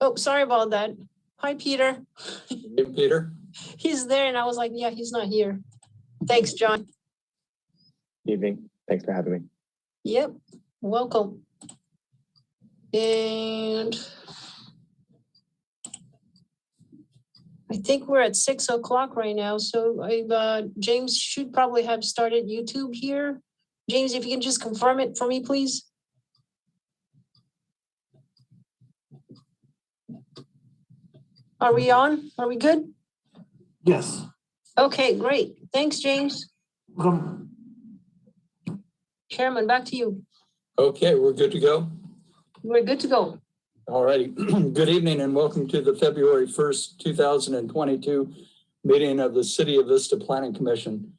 Oh, sorry about that. Hi, Peter. Hey, Peter. He's there and I was like, yeah, he's not here. Thanks, John. Evening. Thanks for having me. Yep, welcome. And I think we're at 6 o'clock right now. So James should probably have started YouTube here. James, if you can just confirm it for me, please. Are we on? Are we good? Yes. Okay, great. Thanks, James. Welcome. Chairman, back to you. Okay, we're good to go. We're good to go. All righty. Good evening and welcome to the February 1st, 2022 meeting of the City of Vista Planning Commission.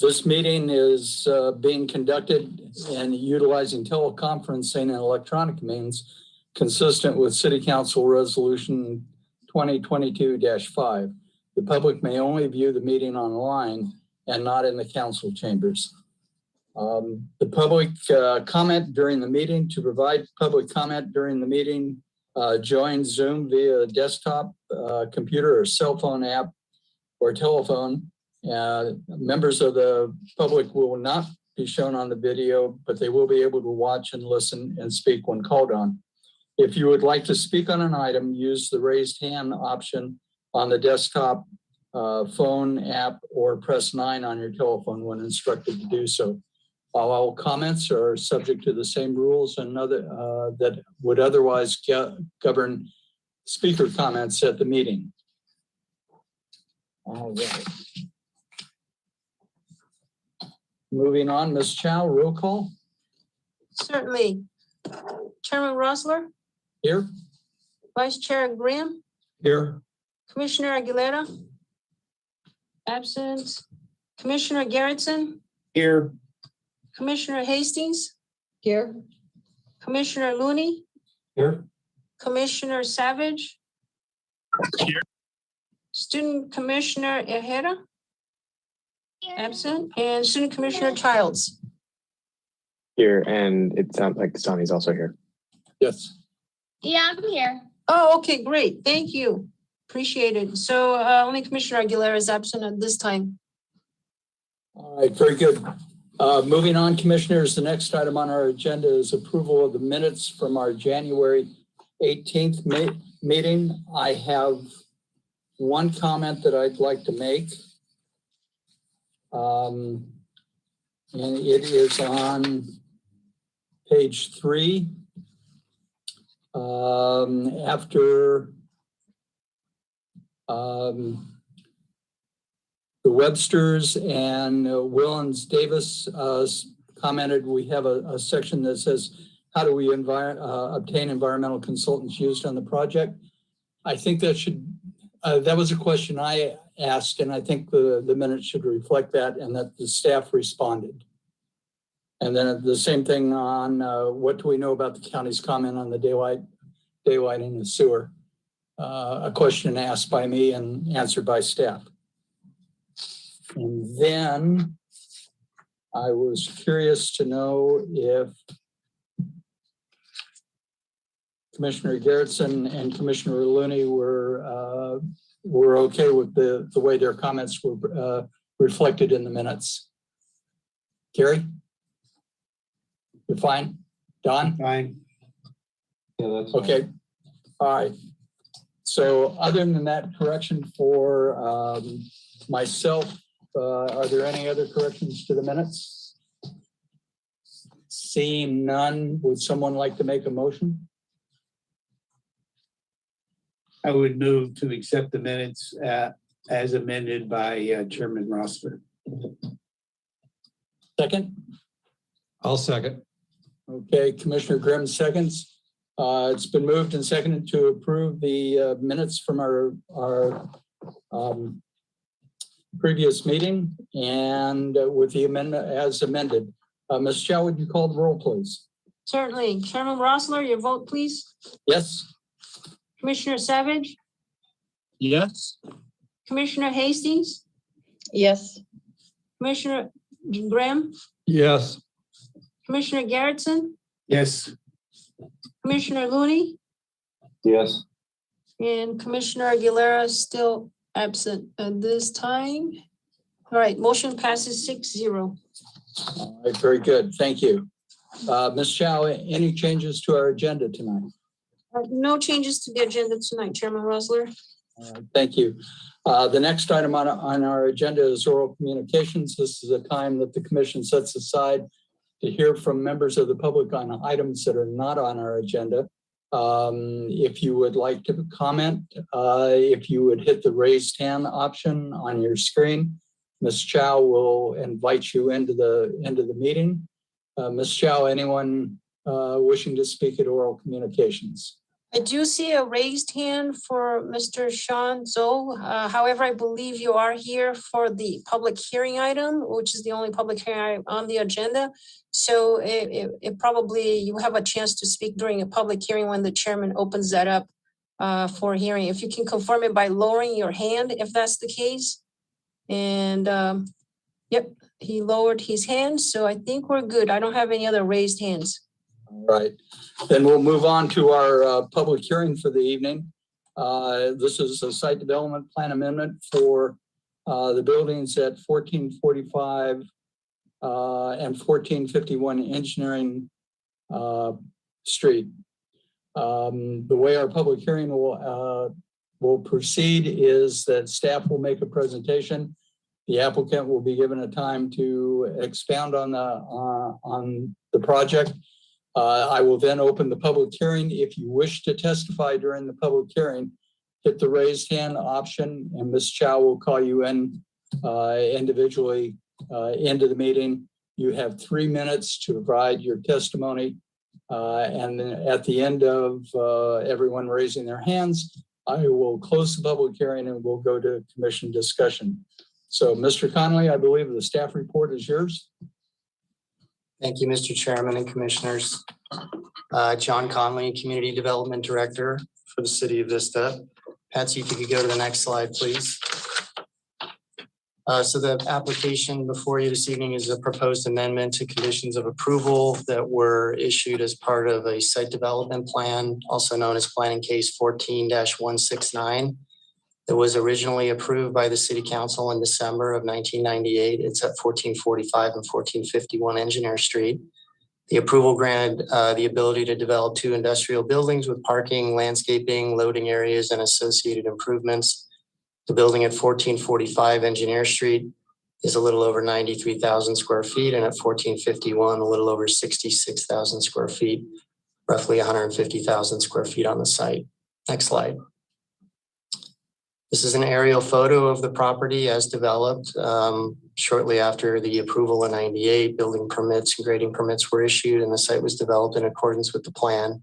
This meeting is being conducted and utilizing teleconferencing and electronic means consistent with City Council Resolution 2022-5. The public may only view the meeting online and not in the council chambers. The public comment during the meeting. To provide public comment during the meeting, join Zoom via desktop, computer or cell phone app or telephone. Members of the public will not be shown on the video, but they will be able to watch and listen and speak when called on. If you would like to speak on an item, use the raised hand option on the desktop phone app or press 9 on your telephone when instructed to do so. All comments are subject to the same rules and other that would otherwise govern speaker comments at the meeting. All right. Moving on, Ms. Chow, roll call. Certainly. Chairman Rossler, Here. Vice Chair Graham, Here. Commissioner Aguilera, absent. Commissioner Garrettson, Here. Commissioner Hastings, here. Commissioner Looney, Here. Commissioner Savage, Here. Student Commissioner Ejeda, absent, and Student Commissioner Childs. Here, and it sounds like Sonny's also here. Yes. Yeah, I'm here. Oh, okay, great. Thank you. Appreciate it. So only Commissioner Aguilera is absent at this time. All right, very good. Moving on, commissioners, the next item on our agenda is approval of the minutes from our January 18th meeting. I have one comment that I'd like to make. And it is on page 3. After the Websters and Willens Davis commented, we have a section that says, how do we obtain environmental consultants used on the project? I think that should, that was a question I asked, and I think the minutes should reflect that and that the staff responded. And then the same thing on what do we know about the county's comment on the daylight in the sewer? A question asked by me and answered by staff. And then I was curious to know if Commissioner Garrettson and Commissioner Looney were okay with the way their comments were reflected in the minutes. Gary? You're fine? Don? Fine. Yeah, that's fine. Okay. All right. So other than that correction for myself, are there any other corrections to the minutes? Seeing none, would someone like to make a motion? I would move to accept the minutes as amended by Chairman Rossler. Second? I'll second. Okay, Commissioner Grimm seconds. It's been moved and seconded to approve the minutes from our previous meeting and with the amendment as amended. Ms. Chow, would you call the roll, please? Certainly. Chairman Rossler, your vote, please. Yes. Commissioner Savage, Yes. Commissioner Hastings, Yes. Commissioner Graham, Yes. Commissioner Garrettson, Yes. Commissioner Looney, Yes. and Commissioner Aguilera still absent at this time. All right, motion passes 6-0. All right, very good. Thank you. Ms. Chow, any changes to our agenda tonight? No changes to the agenda tonight, Chairman Rosler. Thank you. The next item on our agenda is oral communications. This is a time that the commission sets aside to hear from members of the public on items that are not on our agenda. If you would like to comment, if you would hit the raised hand option on your screen, Ms. Chow will invite you into the meeting. Ms. Chow, anyone wishing to speak at oral communications? I do see a raised hand for Mr. Sean Zhou. However, I believe you are here for the public hearing item, which is the only public hearing on the agenda. So it probably, you have a chance to speak during a public hearing when the chairman opens that up for hearing. If you can confirm it by lowering your hand, if that's the case. And yep, he lowered his hand. So I think we're good. I don't have any other raised hands. All right, then we'll move on to our public hearing for the evening. This is a site development plan amendment for the buildings at 1445 and 1451 Engineering Street. The way our public hearing will proceed is that staff will make a presentation. The applicant will be given a time to expound on the project. I will then open the public hearing. If you wish to testify during the public hearing, hit the raised hand option and Ms. Chow will call you in individually into the meeting. You have 3 minutes to provide your testimony. And then at the end of everyone raising their hands, I will close the public hearing and we'll go to commission discussion. So Mr. Connolly, I believe the staff report is yours. Thank you, Mr. Chairman and Commissioners. John Conley, Community Development Director for the City of Vista. Patsy, if you could go to the next slide, please. So the application before you this evening is a proposed amendment to conditions of approval that were issued as part of a site development plan, also known as planning case 14-169. That was originally approved by the City Council in December of 1998. It's at 1445 and 1451 Engineer Street. The approval granted the ability to develop 2 industrial buildings with parking, landscaping, loading areas, and associated improvements. The building at 1445 Engineer Street is a little over 93,000 square feet, and at 1451, a little over 66,000 square feet, roughly 150,000 square feet on the site. Next slide. This is an aerial photo of the property as developed shortly after the approval in 98. Building permits and grading permits were issued and the site was developed in accordance with the plan.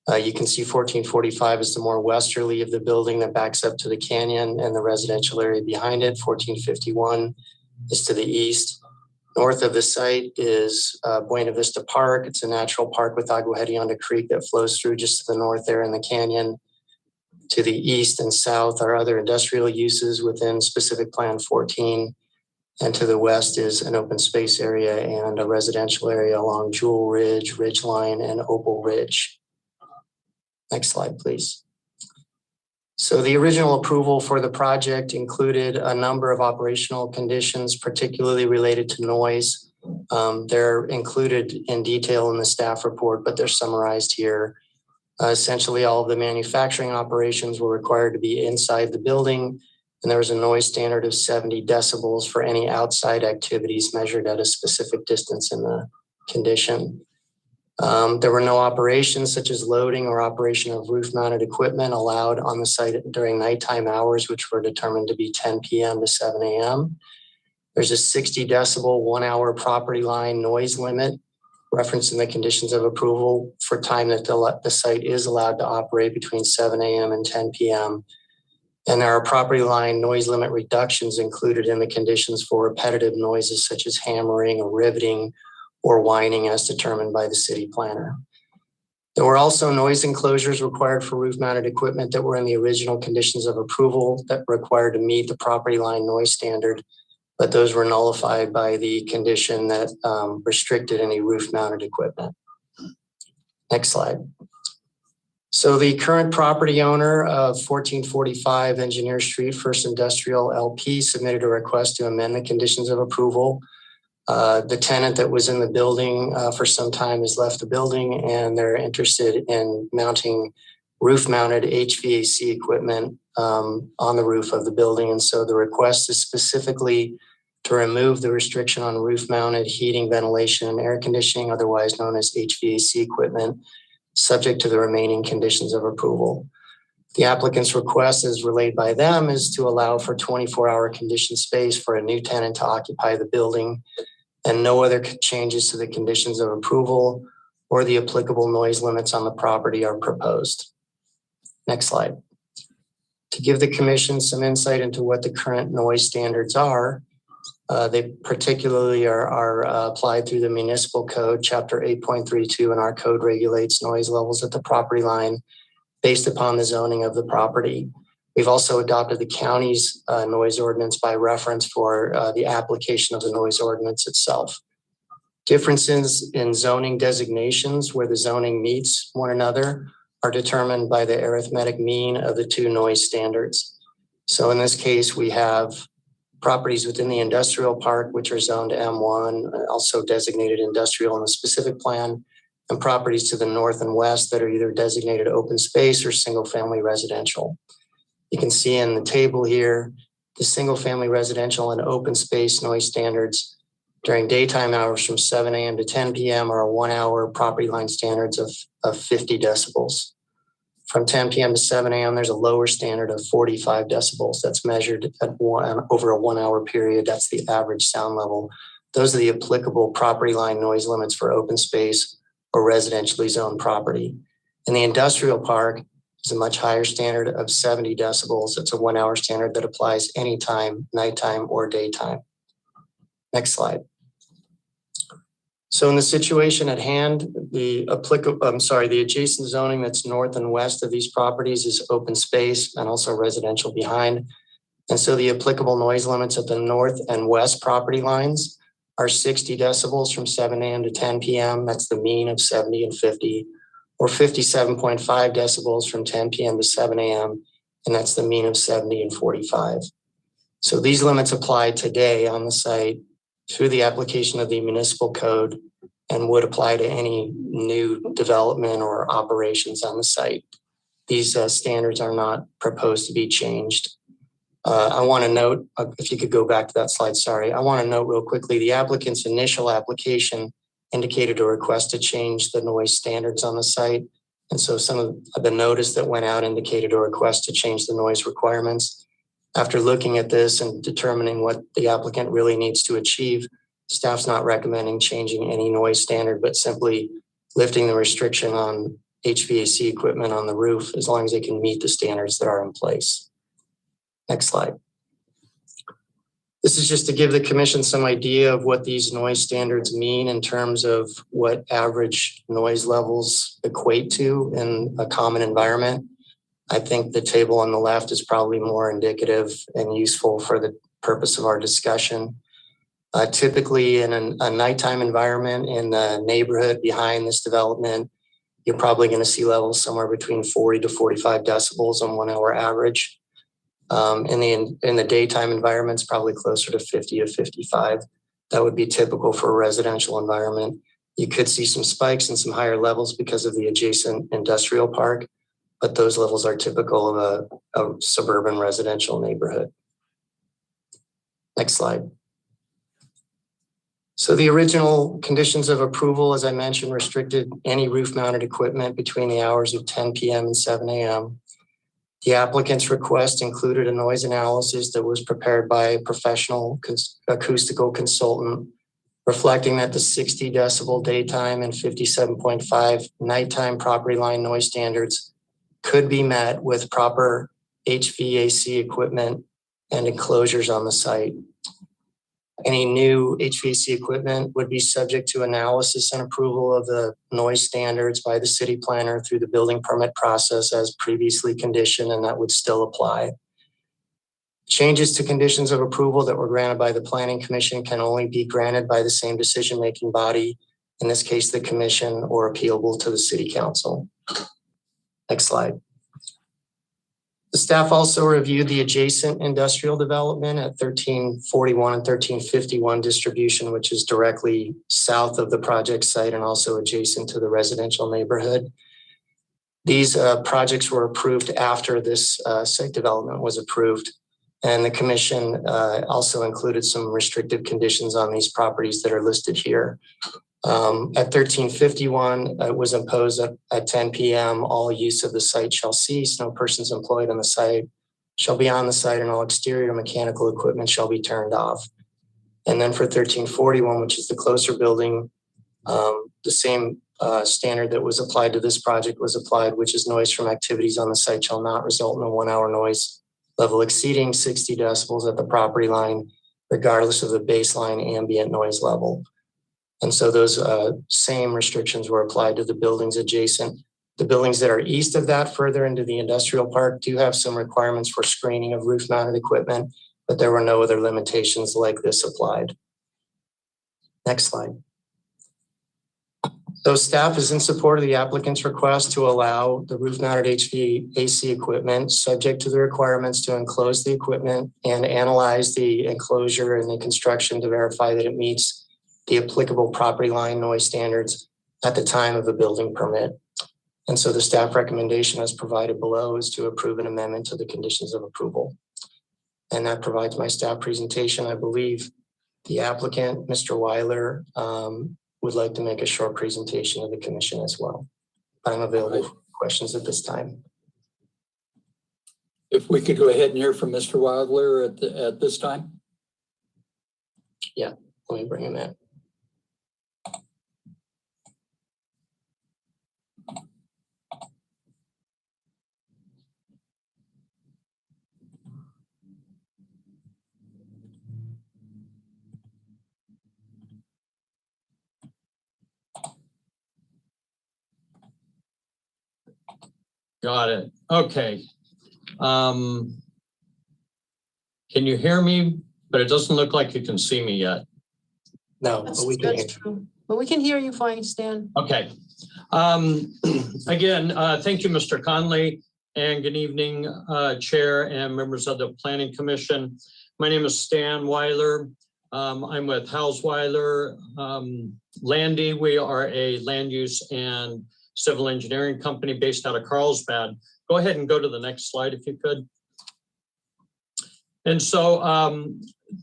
You can see 1445 is the more westerly of the building that backs up to the canyon and the residential area behind it. 1451 is to the east. North of the site is Buena Vista Park. It's a natural park with Agua Hedionda Creek that flows through just to the north there in the canyon. To the east and south are other industrial uses within specific plan 14. And to the west is an open space area and a residential area along Jewel Ridge, Ridgeline, and Opal Ridge. Next slide, please. So the original approval for the project included a number of operational conditions, particularly related to noise. They're included in detail in the staff report, but they're summarized here. Essentially, all of the manufacturing operations were required to be inside the building, and there was a noise standard of 70 decibels for any outside activities measured at a specific distance in the condition. There were no operations such as loading or operation of roof-mounted equipment allowed on the site during nighttime hours, which were determined to be 10 p.m. to 7 a.m. There's a 60 decibel 1 hour property line noise limit referenced in the conditions of approval for time that the site is allowed to operate between 7 a.m. and 10 p.m. And there are property line noise limit reductions included in the conditions for repetitive noises such as hammering or riveting or whining as determined by the city planner. There were also noise enclosures required for roof-mounted equipment that were in the original conditions of approval that were required to meet the property line noise standard, but those were nullified by the condition that restricted any roof-mounted equipment. Next slide. So the current property owner of 1445 Engineer Street, First Industrial LP, submitted a request to amend the conditions of approval. The tenant that was in the building for some time has left the building, and they're interested in mounting roof-mounted HVAC equipment on the roof of the building. And so the request is specifically to remove the restriction on roof-mounted heating, ventilation, and air conditioning, otherwise known as HVAC equipment, subject to the remaining conditions of approval. The applicant's request, as relayed by them, is to allow for 24-hour conditioned space for a new tenant to occupy the building, and no other changes to the conditions of approval or the applicable noise limits on the property are proposed. Next slide. To give the commission some insight into what the current noise standards are, they particularly are applied through the municipal code, chapter 8.32, and our code regulates noise levels at the property line based upon the zoning of the property. We've also adopted the county's noise ordinance by reference for the application of the noise ordinance itself. Differences in zoning designations where the zoning meets one another are determined by the arithmetic mean of the two noise standards. So in this case, we have properties within the industrial park, which are zoned M1, also designated industrial in the specific plan, and properties to the north and west that are either designated open space or single family residential. You can see in the table here, the single family residential and open space noise standards during daytime hours from 7 a.m. to 10 p.m. are a 1 hour property line standards of 50 decibels. From 10 p.m. to 7 a.m., there's a lower standard of 45 decibels that's measured at over a 1 hour period. That's the average sound level. Those are the applicable property line noise limits for open space or residentially zoned property. In the industrial park, is a much higher standard of 70 decibels. It's a 1 hour standard that applies anytime, nighttime or daytime. Next slide. So in the situation at hand, the adjacent zoning that's north and west of these properties is open space and also residential behind. And so the applicable noise limits at the north and west property lines are 60 decibels from 7 a.m. to 10 p.m. That's the mean of 70 and 50, or 57.5 decibels from 10 p.m. to 7 a.m. And that's the mean of 70 and 45. So these limits apply today on the site through the application of the municipal code and would apply to any new development or operations on the site. These standards are not proposed to be changed. I want to note, if you could go back to that slide, sorry. I want to note real quickly, the applicant's initial application indicated a request to change the noise standards on the site. And so some of the notice that went out indicated a request to change the noise requirements. After looking at this and determining what the applicant really needs to achieve, staff's not recommending changing any noise standard, but simply lifting the restriction on HVAC equipment on the roof as long as they can meet the standards that are in place. Next slide. This is just to give the commission some idea of what these noise standards mean in terms of what average noise levels equate to in a common environment. I think the table on the left is probably more indicative and useful for the purpose of our discussion. Typically in a nighttime environment in the neighborhood behind this development, you're probably going to see levels somewhere between 40 to 45 decibels on 1 hour average. In the daytime environments, probably closer to 50 to 55. That would be typical for a residential environment. You could see some spikes and some higher levels because of the adjacent industrial park, but those levels are typical of a suburban residential neighborhood. Next slide. So the original conditions of approval, as I mentioned, restricted any roof-mounted equipment between the hours of 10 p.m. and 7 a.m. The applicant's request included a noise analysis that was prepared by a professional acoustical consultant, reflecting that the 60 decibel daytime and 57.5 nighttime property line noise standards could be met with proper HVAC equipment and enclosures on the site. Any new HVAC equipment would be subject to analysis and approval of the noise standards by the city planner through the building permit process as previously conditioned, and that would still apply. Changes to conditions of approval that were granted by the Planning Commission can only be granted by the same decision-making body in this case, the commission, or appealable to the city council. Next slide. The staff also reviewed the adjacent industrial development at 1341 and 1351 distribution, which is directly south of the project site and also adjacent to the residential neighborhood. These projects were approved after this site development was approved. And the commission also included some restrictive conditions on these properties that are listed here. At 1351, it was imposed at 10 p.m. All use of the site shall cease. No persons employed on the site shall be on the site, and all exterior mechanical equipment shall be turned off. And then for 1341, which is the closer building, the same standard that was applied to this project was applied, which is noise from activities on the site shall not result in a 1 hour noise level exceeding 60 decibels at the property line, regardless of the baseline ambient noise level. And so those same restrictions were applied to the buildings adjacent. The buildings that are east of that, further into the industrial park, do have some requirements for screening of roof-mounted equipment, but there were no other limitations like this applied. Next slide. So staff is in support of the applicant's request to allow the roof-mounted HVAC equipment subject to the requirements to enclose the equipment and analyze the enclosure and the construction to verify that it meets the applicable property line noise standards at the time of the building permit. And so the staff recommendation as provided below is to approve an amendment to the conditions of approval. And that provides my staff presentation. I believe the applicant, Mr. Weiler, would like to make a short presentation of the commission as well. I'm available for questions at this time. If we could go ahead and hear from Mr. Wilder at this time. Yeah, let me bring him in. Got it. Okay. Can you hear me? But it doesn't look like you can see me yet. No, That's, but we can hear. true. But we can hear you fine, Stan. Okay. Again, thank you, Mr. Conley, and good evening, Chair and members of the Planning Commission. My name is Stan Weiler. I'm with Hausweiler Landy. We are a land use and civil engineering company based out of Carlsbad. Go ahead and go to the next slide if you could. And so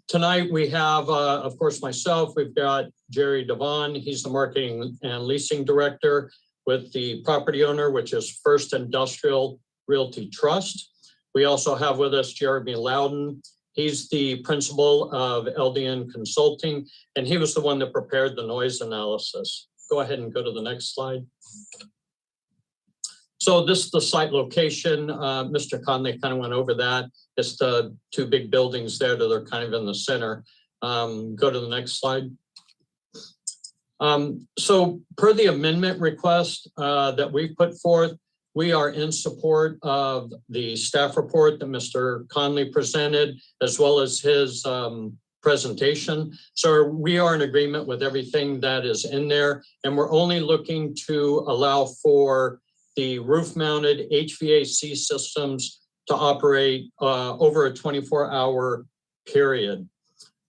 tonight we have, of course, myself. We've got Jerry Devon. He's the marketing and leasing director with the property owner, which is First Industrial Realty Trust. We also have with us Jeremy Loudon. He's the principal of LDN Consulting, and he was the one that prepared the noise analysis. Go ahead and go to the next slide. So this is the site location. Mr. Conley kind of went over that. It's the two big buildings there that are kind of in the center. Go to the next slide. So per the amendment request that we put forth, we are in support of the staff report that Mr. Conley presented, as well as his presentation. So we are in agreement with everything that is in there, and we're only looking to allow for the roof-mounted HVAC systems to operate over a 24-hour period.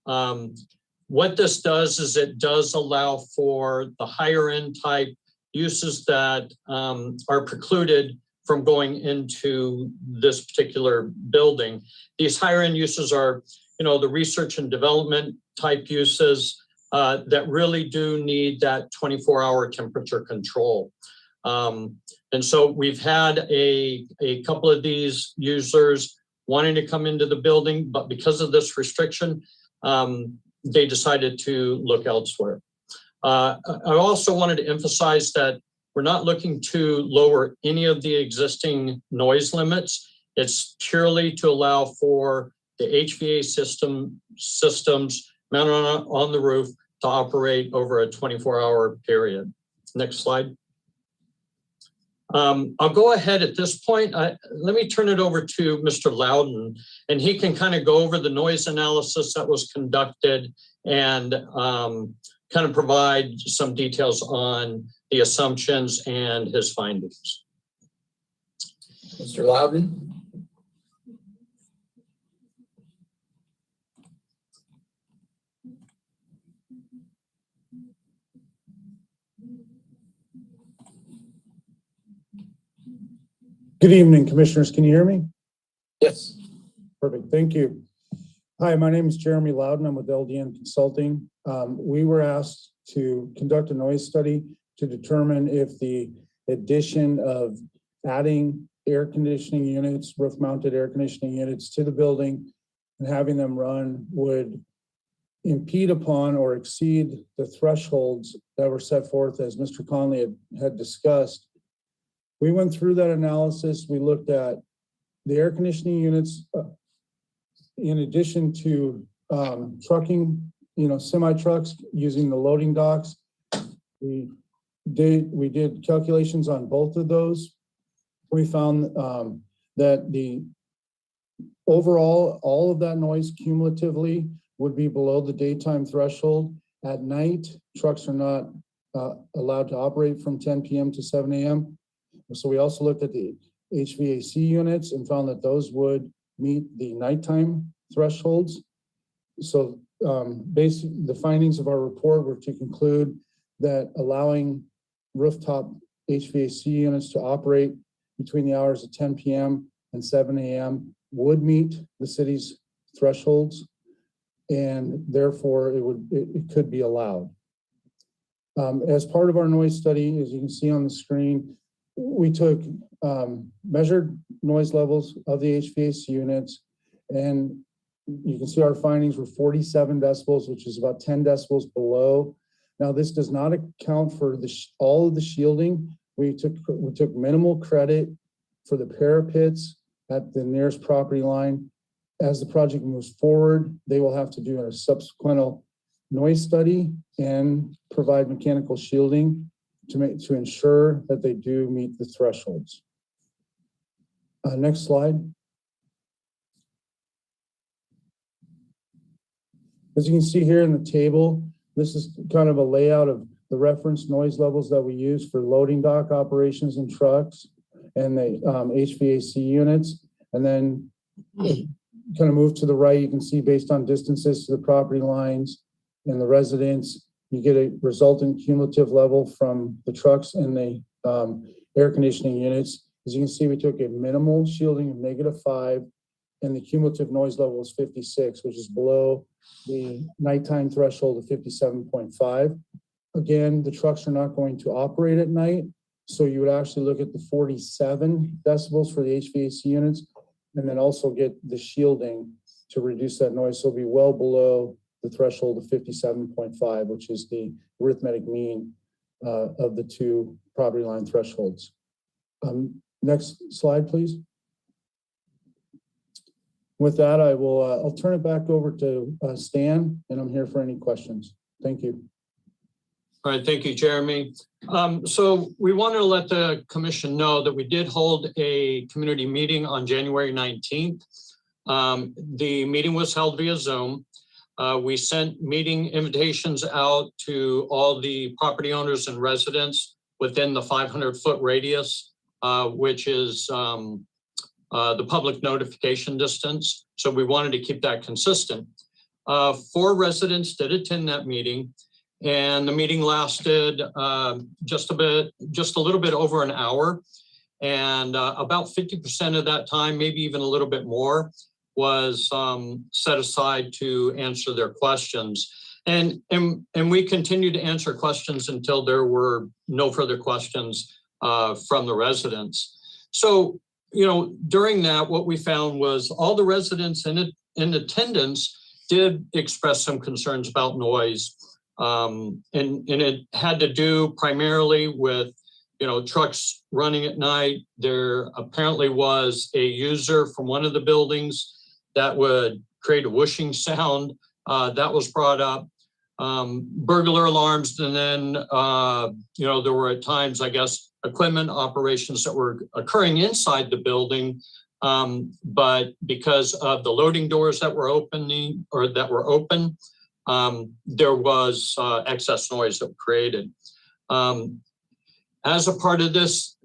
What this does is it does allow for the higher end type uses that are precluded from going into this particular building. These higher end uses are, the research and development type uses that really do need that 24-hour temperature control. And so we've had a couple of these users wanting to come into the building, but because of this restriction, they decided to look elsewhere. I also wanted to emphasize that we're not looking to lower any of the existing noise limits. It's purely to allow for the HVAC systems mounted on the roof to operate over a 24-hour period. Next slide. I'll go ahead at this point. Let me turn it over to Mr. Loudon, and he can kind of go over the noise analysis that was conducted and kind of provide some details on the assumptions and his findings. Mr. Loudon? Good evening, Commissioners. Can you hear me? Yes. Perfect. Thank you. Hi, my name is Jeremy Loudon. I'm with LDN Consulting. We were asked to conduct a noise study to determine if the addition of adding air conditioning units, roof-mounted air conditioning units to the building and having them run would impede upon or exceed the thresholds that were set forth as Mr. Conley had discussed. We went through that analysis. We looked at the air conditioning units in addition to trucking, semi-trucks using the loading docks. We did calculations on both of those. We found that the overall, all of that noise cumulatively would be below the daytime threshold. At night, trucks are not allowed to operate from 10 p.m. to 7 a.m. So we also looked at the HVAC units and found that those would meet the nighttime thresholds. So basically, the findings of our report were to conclude that allowing rooftop HVAC units to operate between the hours of 10 p.m. and 7 a.m. would meet the city's thresholds, and therefore it could be allowed. As part of our noise study, as you can see on the screen, we took measured noise levels of the HVAC units, and you can see our findings were 47 decibels, which is about 10 decibels below. Now, this does not account for all of the shielding. We took minimal credit for the parapets at the nearest property line. As the project moves forward, they will have to do a subsequent noise study and provide mechanical shielding to ensure that they do meet the thresholds. Next slide. As you can see here in the table, this is kind of a layout of the reference noise levels that we use for loading dock operations and trucks and the HVAC units. And then kind of move to the right, you can see based on distances to the property lines and the residents, you get a resultant cumulative level from the trucks and the air conditioning units. As you can see, we took a minimal shielding of -5, and the cumulative noise level is 56, which is below the nighttime threshold of 57.5. Again, the trucks are not going to operate at night, so you would actually look at the 47 decibels for the HVAC units, and then also get the shielding to reduce that noise. So it'll be well below the threshold of 57.5, which is the arithmetic mean of the two property line thresholds. Next slide, please. With that, I'll turn it back over to Stan, and I'm here for any questions. Thank you. All right, thank you, Jeremy. So we want to let the commission know that we did hold a community meeting on January 19th. The meeting was held via Zoom. We sent meeting invitations out to all the property owners and residents within the 500-foot radius, which is the public notification distance. So we wanted to keep that consistent. 4 residents did attend that meeting, and the meeting lasted just a little bit over an hour. And about 50% of that time, maybe even a little bit more, was set aside to answer their questions. And we continued to answer questions until there were no further questions from the residents. So, during that, what we found was all the residents in attendance did express some concerns about noise. And it had to do primarily with, trucks running at night. There apparently was a user from one of the buildings that would create a whooshing sound that was brought up. Burglar alarms, and then, there were at times, I guess, equipment operations that were occurring inside the building. But because of the loading doors that were open, there was excess noise that created. As a part of this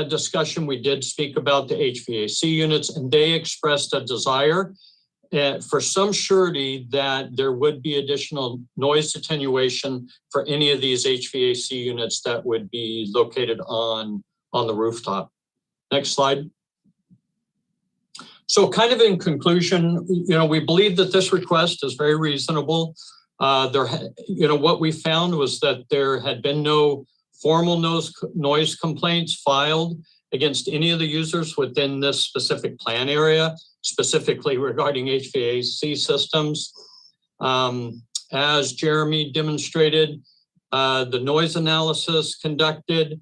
discussion, we did speak about the HVAC units, and they expressed a desire for some surety that there would be additional noise attenuation for any of these HVAC units that would be located on the rooftop. Next slide. So kind of in conclusion, we believe that this request is very reasonable. What we found was that there had been no formal noise complaints filed against any of the users within this specific plan area, specifically regarding HVAC systems. As Jeremy demonstrated, the noise analysis conducted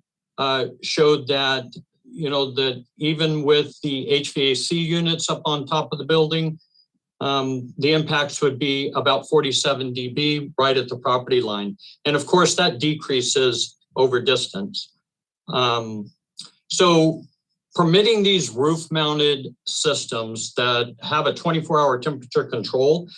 showed that, that even with the HVAC units up on top of the building, the impacts would be about 47 dB right at the property line. And of course, that decreases over distance. So permitting these roof-mounted systems that have a 24-hour temperature control,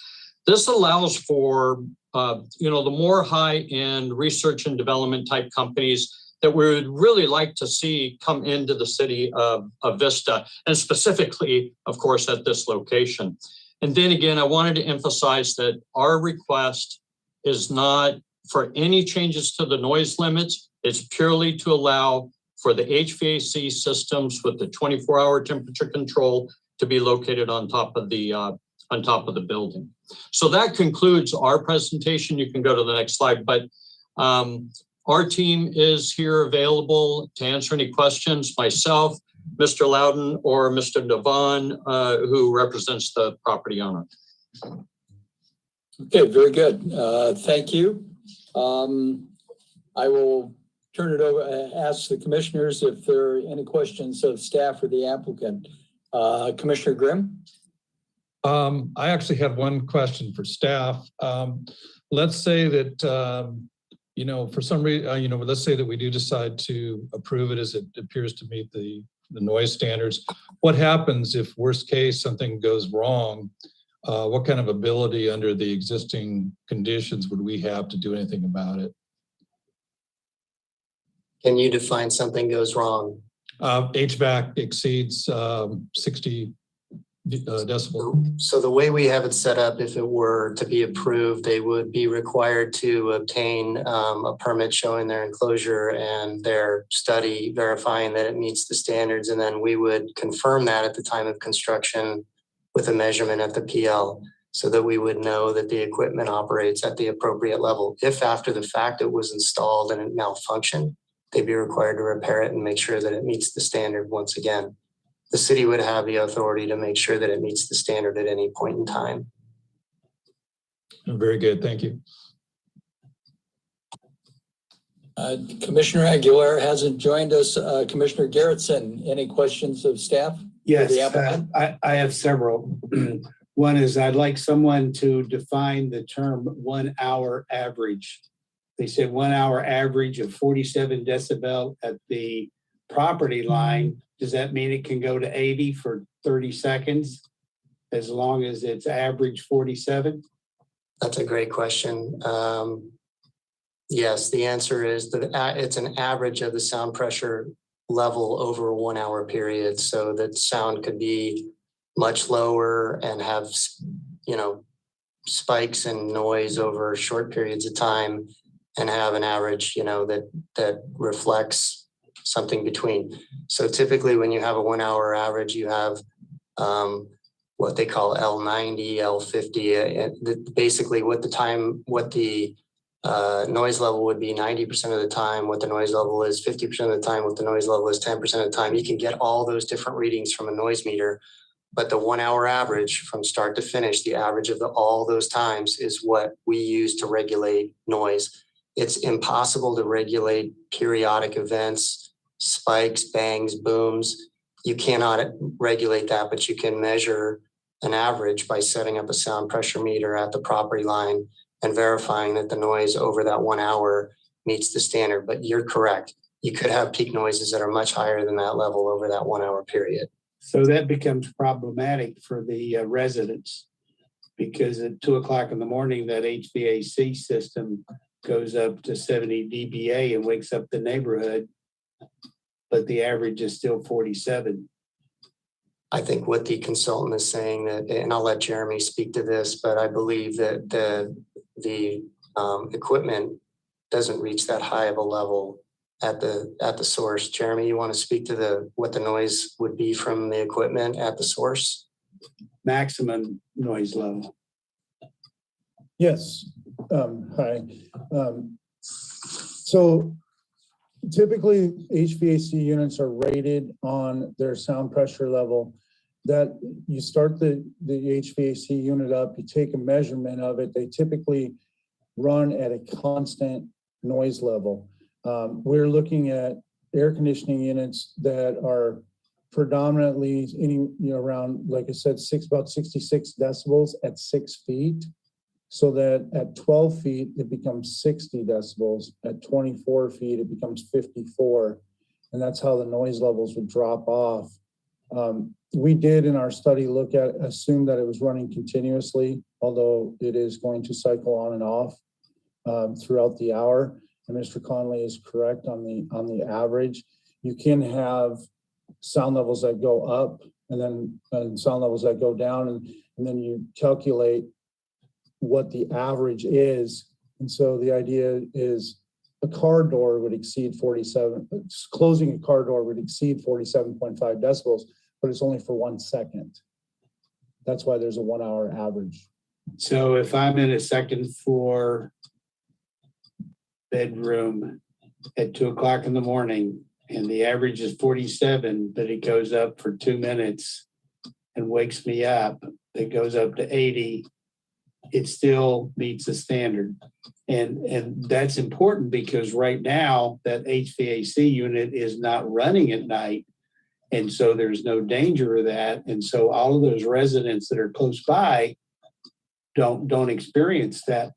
this allows for, the more high-end research and development type companies that we would really like to see come into the city of Vista, and specifically, of course, at this location. And then again, I wanted to emphasize that our request is not for any changes to the noise limits. It's purely to allow for the HVAC systems with the 24-hour temperature control to be located on top of the building. So that concludes our presentation. You can go to the next slide, but our team is here available to answer any questions. Myself, Mr. Loudon, or Mr. Devon, who represents the property owner. Okay, very good. Thank you. I will turn it over, ask the commissioners if there are any questions of staff or the applicant. Commissioner Grimm? I actually had one question for staff. Let's say that, for some reason, let's say that we do decide to approve it as it appears to meet the noise standards. What happens if, worst case, something goes wrong? What kind of ability under the existing conditions would we have to do anything about it? Can you define something goes wrong? HVAC exceeds 60 decibel. So the way we have it set up, if it were to be approved, they would be required to obtain a permit showing their enclosure and their study verifying that it meets the standards. And then we would confirm that at the time of construction with a measurement at the PL, so that we would know that the equipment operates at the appropriate level. If after the fact it was installed and it malfunctioned, they'd be required to repair it and make sure that it meets the standard once again. The city would have the authority to make sure that it meets the standard at any point in time. Very good, thank you. Commissioner Aguilar hasn't joined us. Commissioner Garrettson, any questions of staff? Yes, I have several. One is I'd like someone to define the term 1 hour average. They said 1 hour average of 47 decibel at the property line. Does that mean it can go to 80 for 30 seconds as long as it's average 47? That's a great question. Yes, the answer is that it's an average of the sound pressure level over a 1 hour period. So that sound could be much lower and have, spikes and noise over short periods of time, and have an average, that reflects something between. So typically when you have a 1 hour average, you have what they call L90, L50, basically what the noise level would be 90% of the time, what the noise level is 50% of the time, what the noise level is 10% of the time. You can get all those different readings from a noise meter, but the 1 hour average from start to finish, the average of all those times is what we use to regulate noise. It's impossible to regulate periodic events, spikes, bangs, booms. You cannot regulate that, but you can measure an average by setting up a sound pressure meter at the property line and verifying that the noise over that 1 hour meets the standard. But you're correct. You could have peak noises that are much higher than that level over that 1 hour period. So that becomes problematic for the residents. because at 2 o'clock in the morning, that HVAC system goes up to 70 dBA and wakes up the neighborhood. But the average is still 47. I think what the consultant is saying that, and I'll let Jeremy speak to this, but I believe that the equipment doesn't reach that high of a level at the source. Jeremy, you want to speak to what the noise would be from the equipment at the source? Maximum noise level. Yes. Hi. So typically HVAC units are rated on their sound pressure level. That you start the HVAC unit up, you take a measurement of it. They typically run at a constant noise level. We're looking at air conditioning units that are predominantly around, like I said, about 66 decibels at 6 feet. So that at 12 feet, it becomes 60 decibels. At 24 feet, it becomes 54. And that's how the noise levels would drop off. We did in our study assume that it was running continuously, although it is going to cycle on and off throughout the hour. And Mr. Conley is correct on the average. You can have sound levels that go up and then sound levels that go down, and then you calculate what the average is. And so the idea is a car door would exceed 47, closing a car door would exceed 47.5 decibels, but it's only for 1 second. That's why there's a 1 hour average. So if I'm in a second floor bedroom at 2 o'clock in the morning and the average is 47, but it goes up for 2 minutes and wakes me up, it goes up to 80, it still meets the standard. And that's important because right now that HVAC unit is not running at night. And so there's no danger of that. And so all of those residents that are close by don't experience that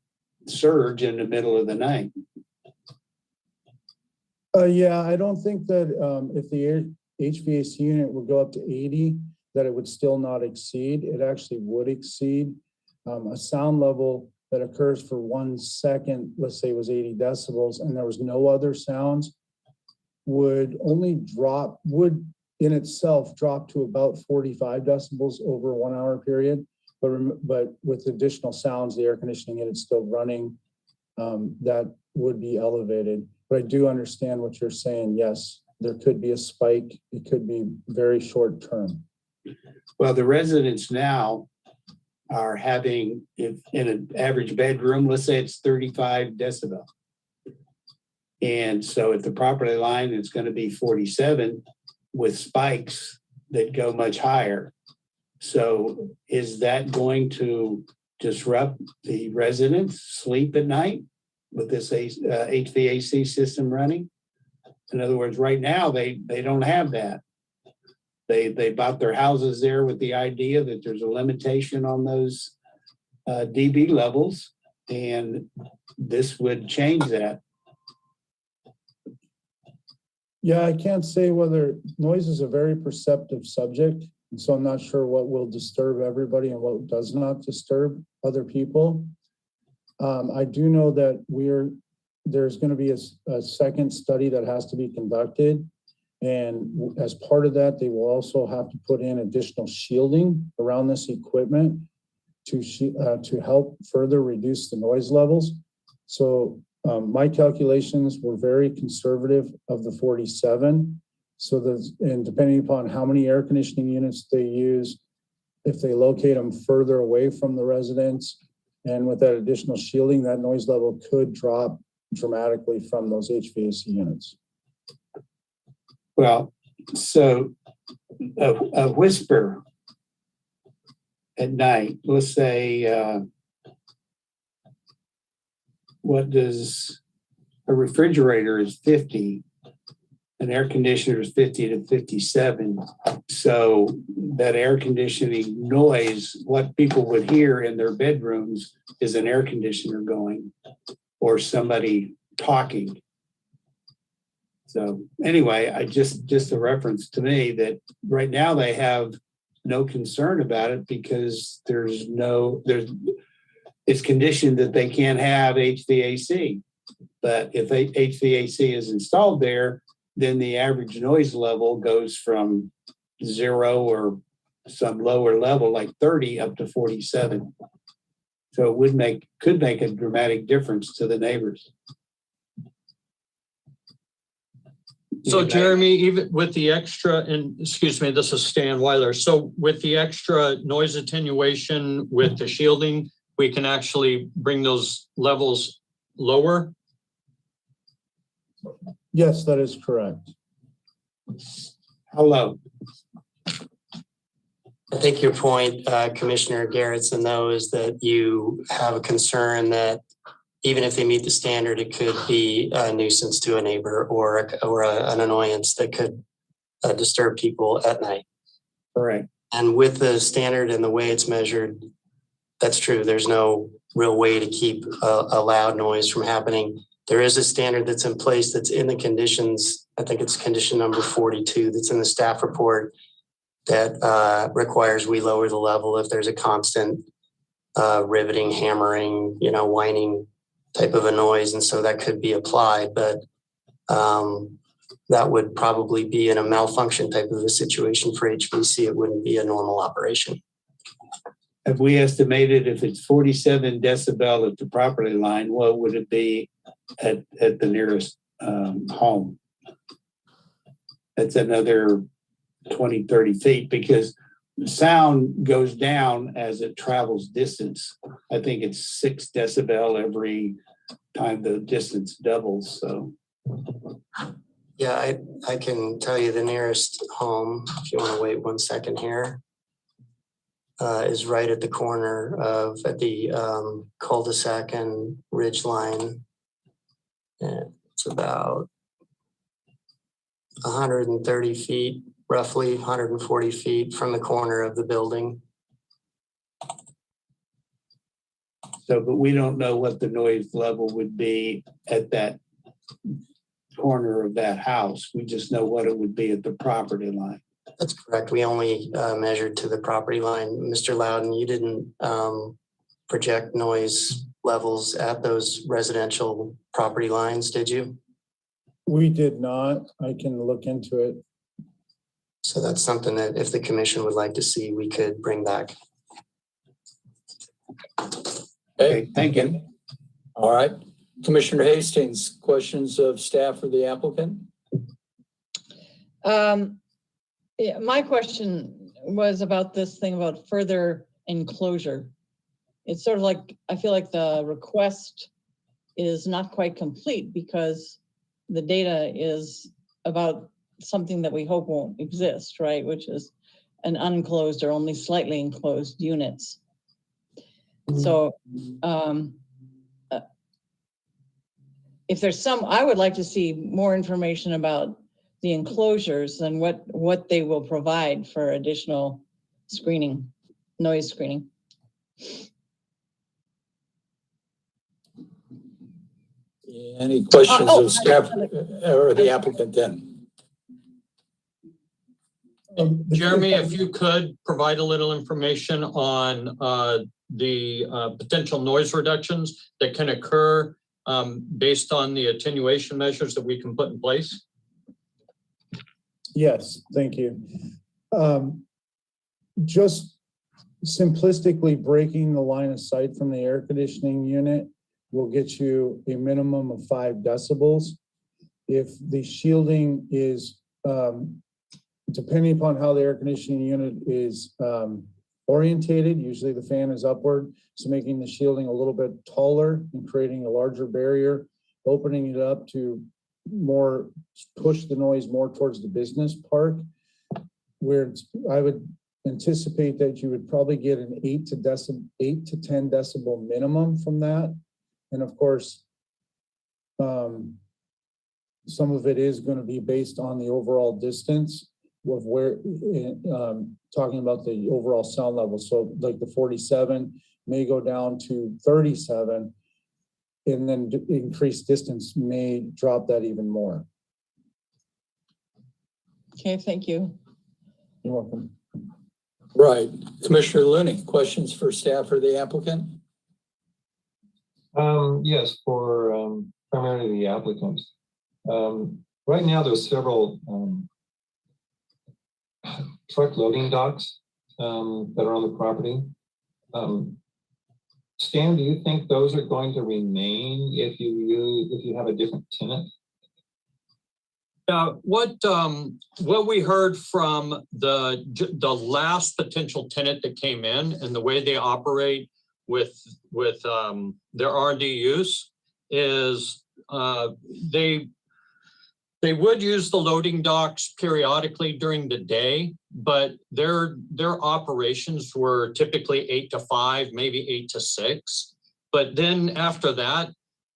surge in the middle of the night. Yeah, I don't think that if the HVAC unit would go up to 80, that it would still not exceed. It actually would exceed. A sound level that occurs for 1 second, let's say it was 80 decibels, and there was no other sounds, would in itself drop to about 45 decibels over a 1 hour period. But with additional sounds, the air conditioning unit's still running, that would be elevated. But I do understand what you're saying. Yes, there could be a spike. It could be very short term. Well, the residents now are having, if in an average bedroom, let's say it's 35 decibel. And so at the property line, it's going to be 47 with spikes that go much higher. So is that going to disrupt the residents' sleep at night with this HVAC system running? In other words, right now, they don't have that. They bought their houses there with the idea that there's a limitation on those dB levels, and this would change that. Yeah, I can't say whether noise is a very perceptive subject. And so I'm not sure what will disturb everybody and what does not disturb other people. I do know that there's going to be a second study that has to be conducted. And as part of that, they will also have to put in additional shielding around this equipment to help further reduce the noise levels. So my calculations were very conservative of the 47. So and depending upon how many air conditioning units they use, if they locate them further away from the residents, and with that additional shielding, that noise level could drop dramatically from those HVAC units. Well, so a whisper at night, let's say, what does a refrigerator is 50, an air conditioner is 50 to 57. So that air conditioning noise, what people would hear in their bedrooms is an air conditioner going or somebody talking. So anyway, just a reference to me that right now they have no concern about it because it's conditioned that they can't have HVAC. But if HVAC is installed there, then the average noise level goes from 0 or some lower level like 30 up to 47. So it could make a dramatic difference to the neighbors. So Jeremy, even with the extra, and excuse me, this is Stan Weiler. So with the extra noise attenuation with the shielding, we can actually bring those levels lower? Yes, that is correct. How low? I think your point, Commissioner Garrettson, though, is that you have a concern that even if they meet the standard, it could be a nuisance to a neighbor or an annoyance that could disturb people at night. Correct. And with the standard and the way it's measured, that's true. There's no real way to keep a loud noise from happening. There is a standard that's in place that's in the conditions. I think it's condition number 42 that's in the staff report that requires we lower the level if there's a constant riveting, hammering, whining type of a noise. And so that could be applied, but that would probably be in a malfunction type of a situation for HVAC. It wouldn't be a normal operation. Have we estimated if it's 47 decibel at the property line, what would it be at the nearest home? That's another 20, 30 feet because sound goes down as it travels distance. I think it's 6 decibel every time the distance doubles. So, Yeah, I can tell you the nearest home, if you want to wait 1 second here, is right at the corner at the cul-de-sac and ridge line. And it's about 130 feet, roughly 140 feet from the corner of the building. but we don't know what the noise level would be at that corner of that house. We just know what it would be at the property line. That's correct. We only measured to the property line. Mr. Loudon, you didn't project noise levels at those residential property lines, did you? We did not. I can look into it. So that's something that if the commission would like to see, we could bring back. Okay, thank you. All right. Commissioner Hastings, questions of staff or the applicant? Yeah, my question was about this thing about further enclosure. It's sort of like, I feel like the request is not quite complete because the data is about something that we hope won't exist, right? Which is an unenclosed or only slightly enclosed units. So if there's I would like to see more information about the enclosures and what they will provide for additional screening, noise screening. Any questions of staff or the applicant then? Jeremy, if you could provide a little information on the potential noise reductions that can occur based on the attenuation measures that we can put in place? Yes, thank you. Just simplistically breaking the line of sight from the air conditioning unit will get you a minimum of 5 decibels. If the shielding is, depending upon how the air conditioning unit is orientated, usually the fan is upward, so making the shielding a little bit taller and creating a larger barrier, opening it up to push the noise more towards the business park, where I would anticipate that you would probably get an 8 to 10 decibel minimum from that. And of course, some of it is going to be based on the overall distance of where, talking about the overall sound level. So like the 47 may go down to 37, and then increased distance may drop that even more. Okay, thank you. You're welcome. Right. Commissioner Looney, questions for staff or the applicant? Yes, for primarily the applicant. Right now, there's several truck loading docks that are on the property. Stan, do you think those are going to remain if you have a different tenant? What we heard from the last potential tenant that came in and the way they operate with their R&D use is they would use the loading docks periodically during the day, but their operations were typically 8 to 5, maybe 8 to 6. But then after that,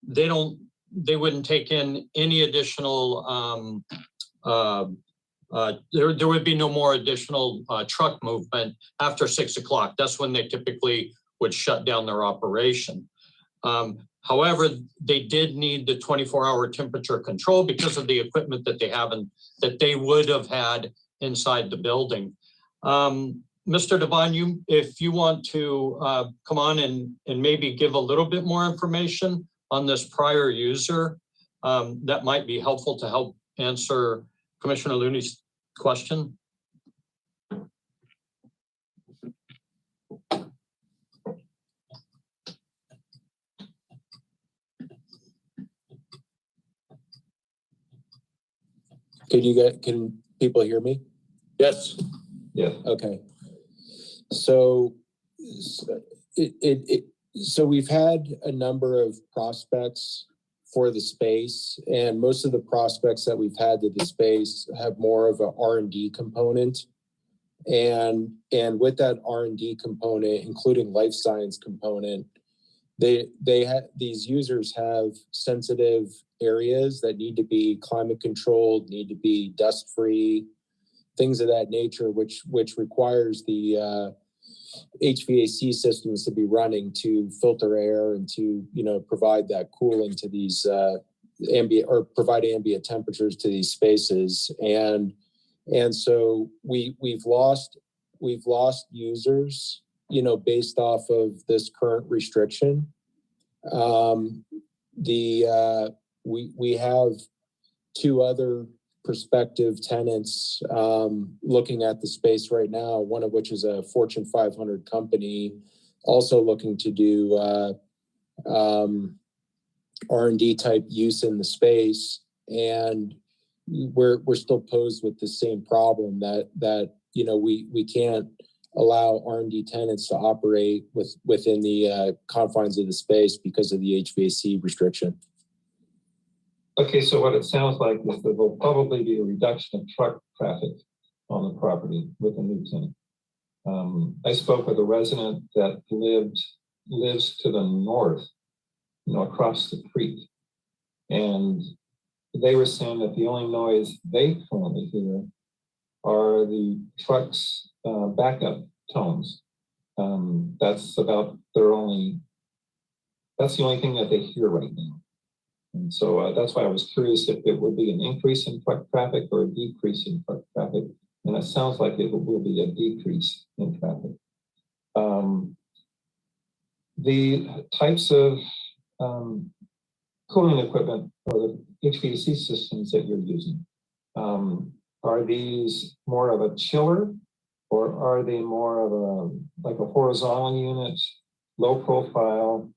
they wouldn't take in any additional, there would be no more additional truck movement after 6 o'clock. That's when they typically would shut down their operation. However, they did need the 24-hour temperature control because of the equipment that they have and that they would have had inside the building. Mr. Devine, if you want to come on and maybe give a little bit more information on this prior user, that might be helpful to help answer Commissioner Looney's question. Can people hear me? Yes. Yes. Okay. So we've had a number of prospects for the space, and most of the prospects that we've had to the space have more of an R&D component. And with that R&D component, including life science component, these users have sensitive areas that need to be climate controlled, need to be dust free, things of that nature, which requires the HVAC systems to be running to filter air and to provide that cooling to these provide ambient temperatures to these spaces. And so we've lost users based off of this current restriction. We have 2 other prospective tenants looking at the space right now, one of which is a Fortune 500 company also looking to do R&D type use in the space. And we're still posed with the same problem that we can't allow R&D tenants to operate within the confines of the space because of the HVAC restriction. Okay, so what it sounds like is there will probably be a reduction of truck traffic on the property with a new tenant. I spoke with a resident that lives to the north, across the creek, and they were saying that the only noise they currently hear are the trucks' backup tones. That's the only thing that they hear right now. And so that's why I was curious if it would be an increase in truck traffic or a decrease in truck traffic. And it sounds like it will be a decrease in traffic. The types of cooling equipment or the HVAC systems that you're using, are these more of a chiller, or are they more of a horizontal unit, low profile,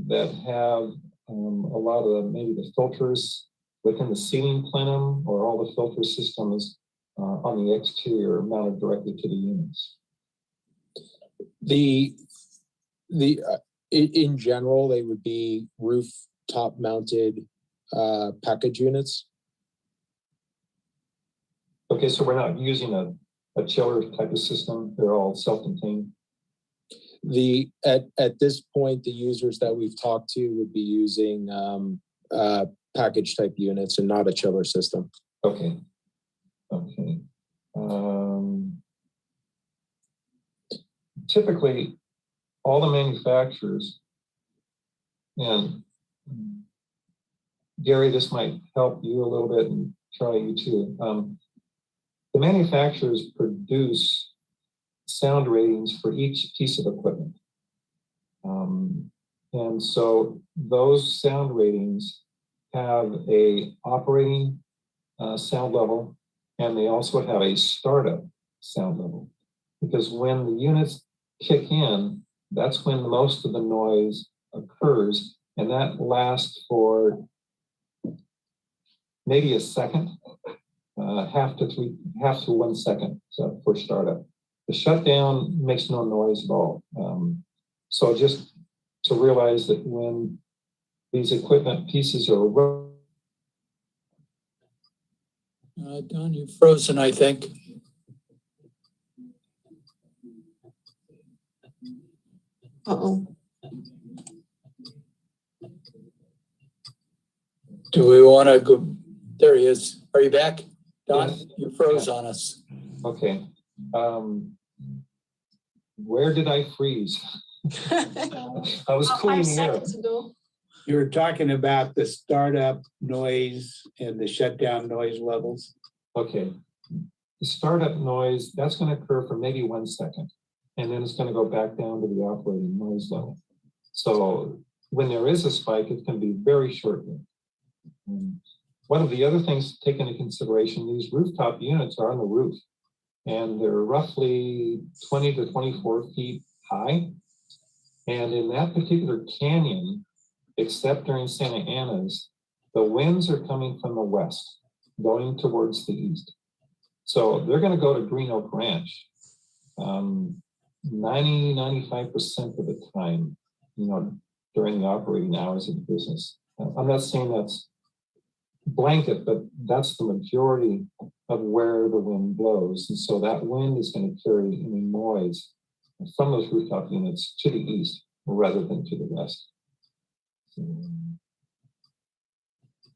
that have a lot of maybe the filters within the ceiling plenum, or all the filter systems on the exterior mounted directly to the units? In general, they would be rooftop mounted package units. Okay, so we're not using a chiller type of system. They're all self-contained. At this point, the users that we've talked to would be using package type units and not a chiller system. Okay. Typically, all the manufacturers, and Gary, this might help you a little bit, and Charlie, you too. The manufacturers produce sound ratings for each piece of equipment. And so those sound ratings have a operating sound level, and they also have a startup sound level. Because when the units kick in, that's when most of the noise occurs, and that lasts for maybe a second, half to 1 second for startup. The shutdown makes no noise at all. So just to realize that when these equipment pieces are Don, you've frozen, I think. Uh-oh. Do we want to go? There he is. Are you back? Don, Yes. you froze on us. okay. Where did I freeze? I was 5 cleaning air. seconds ago. You were talking about the startup noise and the shutdown noise levels. Okay. The startup noise, that's going to occur for maybe 1 second, and then it's going to go back down to the operating noise level. So when there is a spike, it's going to be very short-lived. One of the other things to take into consideration, these rooftop units are on the roof, and they're roughly 20 to 24 feet high. And in that particular canyon, except during Santa Ana's, the winds are coming from the west, going towards the east. So they're going to go to Green Oak Ranch 95% of the time, during the operating hours of the business. I'm not saying that's blanket, but that's the majority of where the wind blows. And so that wind is going to carry any noise from those rooftop units to the east rather than to the west.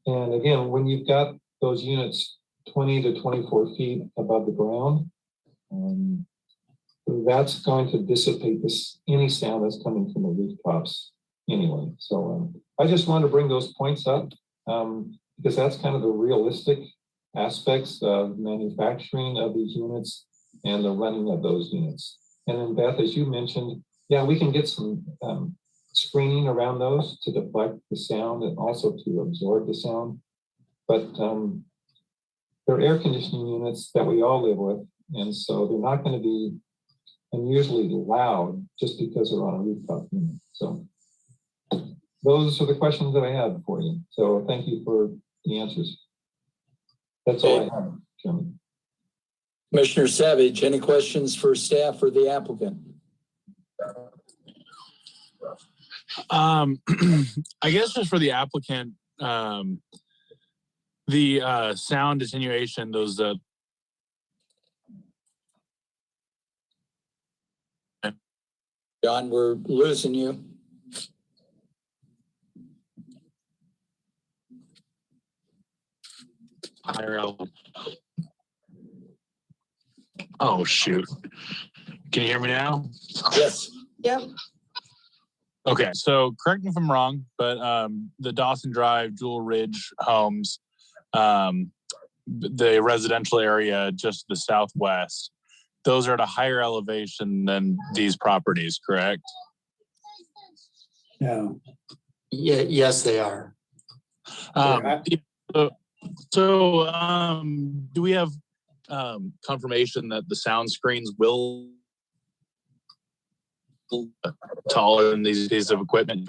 And again, when you've got those units 20 to 24 feet above the ground, that's going to dissipate any sound that's coming from the rooftops anyway. So I just wanted to bring those points up because that's kind of the realistic aspects of manufacturing of these units and the running of those units. And then Beth, as you mentioned, yeah, we can get some screening around those to deflect the sound and also to absorb the sound. But they're air conditioning units that we all live with. And so they're not going to be unusually loud just because they're on a rooftop unit. So those are the questions that I have for you. So thank you for the answers. That's all I have, Chairman. Commissioner Savage, any questions for staff or the applicant? I guess just for the applicant, the sound attenuation, those John, we're losing you. oh shoot. Can you hear me now? Yes. Yep. Okay, so correct me if I'm wrong, but the Dawson Drive, Jewel Ridge homes, the residential area just to the southwest, those are at a higher elevation than these properties, correct? No. Yeah, yes, they are. Do we have confirmation that the sound screens will taller than these pieces of equipment?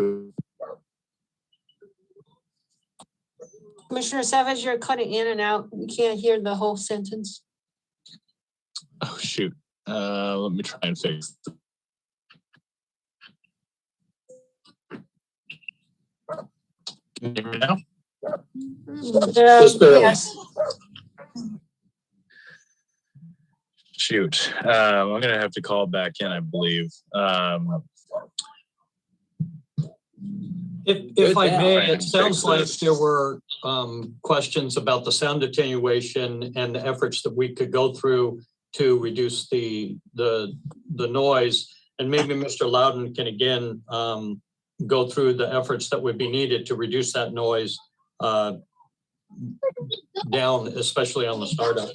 Commissioner Savage, you're cutting in and out. We can't hear the whole sentence. Oh shoot. Let me try and fix it. Can you hear me now? Yes. Shoot. I'm gonna have to call back in, I believe. If I may, it sounds like there were questions about the sound attenuation and the efforts that we could go through to reduce the noise. And maybe Mr. Loudon can again go through the efforts that would be needed to reduce that noise down, especially on the startup.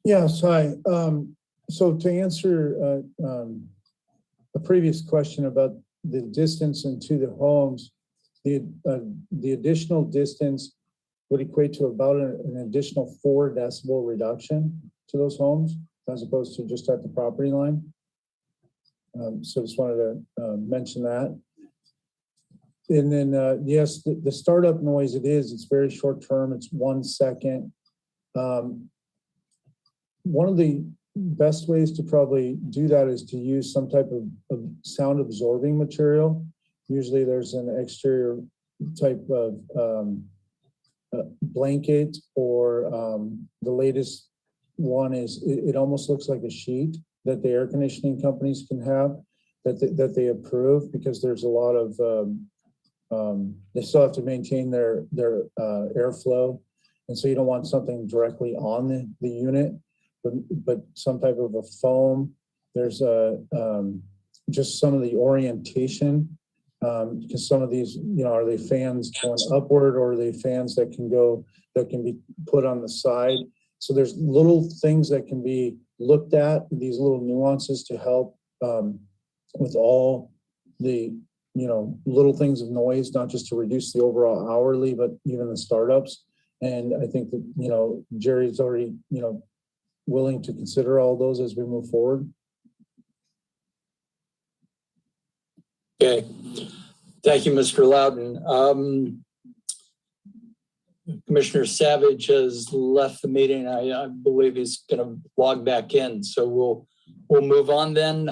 Yes, hi. So to answer a previous question about the distance into the homes, the additional distance would equate to about an additional 4 decibel reduction to those homes as opposed to just at the property line. So just wanted to mention that. And then, yes, the startup noise, it's very short term. It's 1 second. One of the best ways to probably do that is to use some type of sound absorbing material. Usually there's an exterior type of blanket, or the latest one is it almost looks like a sheet that the air conditioning companies can have that they approve, because there's a lot of they still have to maintain their airflow, and so you don't want something directly on the unit, but some type of a foam. There's just some of the orientation, because some of these, are they fans going upward, or are they fans that can be put on the side? So there's little things that can be looked at, these little nuances to help with all the little things of noise, not just to reduce the overall hourly, but even the startups. And I think that Jerry's already willing to consider all those as we move forward. Okay, thank you, Mr. Loudon. Commissioner Savage has left the meeting. I believe he's going to log back in, so we'll move on then.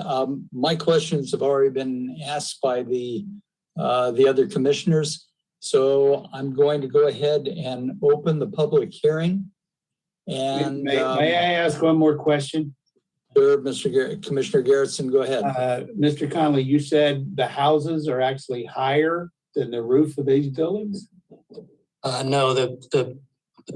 My questions have already been asked by the other commissioners, so I'm going to go ahead and open the public hearing. And may I ask one more question? Sure, Commissioner Garrettson, go ahead. Mr. Conley, you said the houses are actually higher than the roof of these buildings? No, the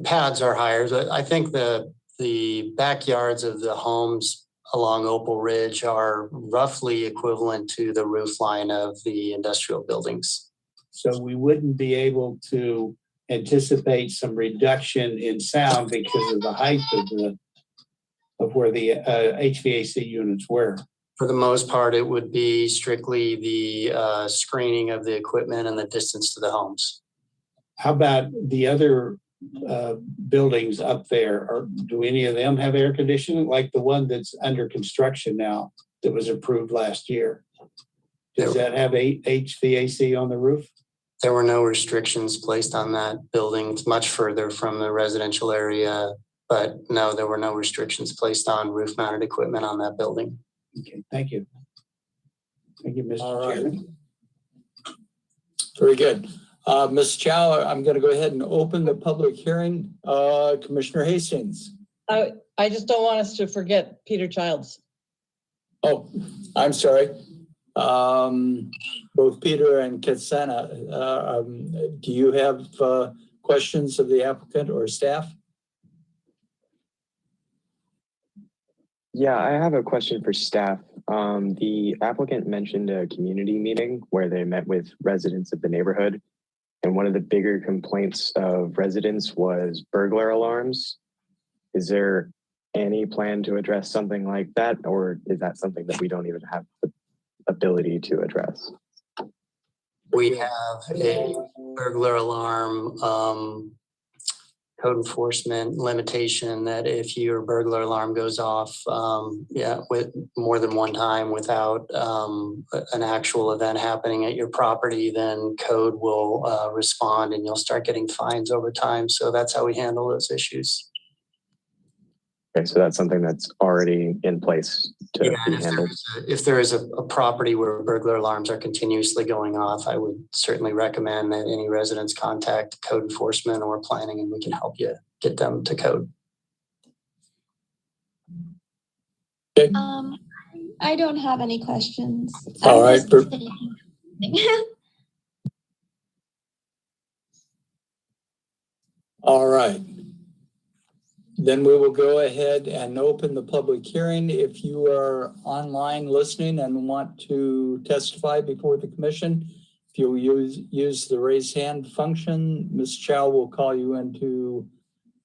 pads are higher. I think the backyards of the homes along Opal Ridge are roughly equivalent to the roof line of the industrial buildings. So we wouldn't be able to anticipate some reduction in sound because of the height of where the HVAC units were. For the most part, it would be strictly the screening of the equipment and the distance to the homes. How about the other buildings up there? Or do any of them have air conditioning, like the one that's under construction now that was approved last year? Does that have HVAC on the roof? There were no restrictions placed on that building. It's much further from the residential area, but no, there were no restrictions placed on roof-mounted equipment on that building. Okay, thank you. Thank you, Mr. All right. Chairman. Very good. Ms. Chow, I'm going to go ahead and open the public hearing. Commissioner Hastings. I just don't want us to forget Peter Childs. Oh, I'm sorry. Both Peter and Katsana, do you have questions of the applicant or staff? Yeah, I have a question for staff. The applicant mentioned a community meeting where they met with residents of the neighborhood. And one of the bigger complaints of residents was burglar alarms. Is there any plan to address something like that? Or is that something that we don't even have the ability to address? We have a burglar alarm code enforcement limitation that if your burglar alarm goes off, with more than one time without an actual event happening at your property, then code will respond and you'll start getting fines over time. So that's how we handle those issues. Okay, so that's something that's already in place to be handled. If there is a property where burglar alarms are continuously going off, I would certainly recommend that any residents contact code enforcement or planning, and we can help you get them to code. Okay. I don't have any questions. All right. All right. Then we will go ahead and open the public hearing. If you are online listening and want to testify before the commission, if you'll use the raise hand function, Ms. Chow will call you into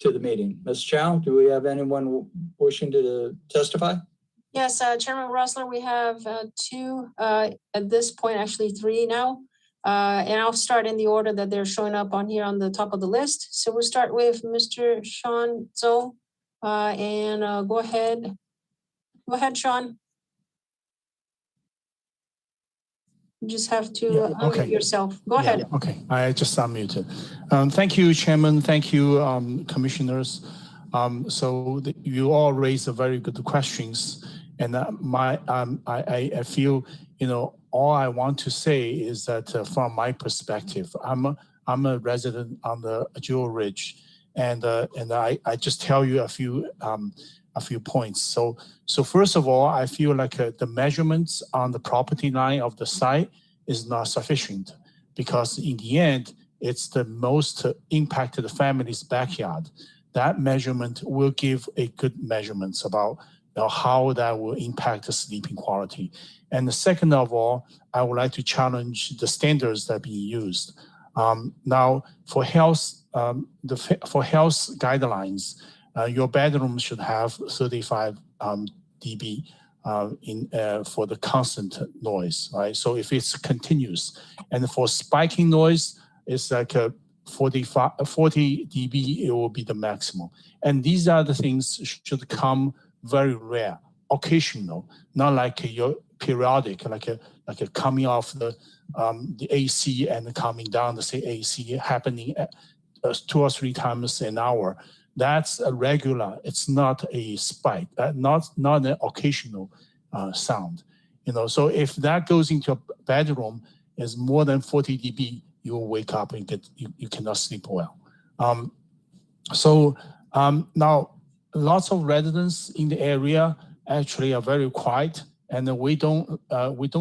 to the meeting. Ms. Chow, do we have anyone wishing to testify? Yes, Chairman Rossler, we have two, at this point, actually three now. And I'll start in the order that they're showing up on here on the top of the list. So we'll start with Mr. Sean Zhou. And go ahead. Go ahead, Sean. You just have to unmute yourself. Go ahead. Okay, I just unmuted. Thank you, Chairman. Thank you, Commissioners. You all raised very good questions, and I feel, all I want to say is that from my perspective, I'm a resident on the Jewel Ridge, and I just tell you a few points. So first of all, I feel like the measurements on the property line of the site is not sufficient, because in the end, it's the most impacted family's backyard. That measurement will give a good measurements about how that will impact the sleeping quality. And the second of all, I would like to challenge the standards that are being used. Now, for health guidelines, your bedroom should have 35 dB for the constant noise, right? So if it's continuous, and for spiking noise, it's like 40 dB, it will be the maximum. And these are the things should come very rare, occasional, not like your periodic, like a coming off the AC and coming down the AC happening at 2 or 3 times an hour. That's a regular. It's not a spike. Not an occasional sound. So if that goes into a bedroom, is more than 40 dB, you will wake up and you cannot sleep well. Now, lots of residents in the area actually are very quiet, and we don't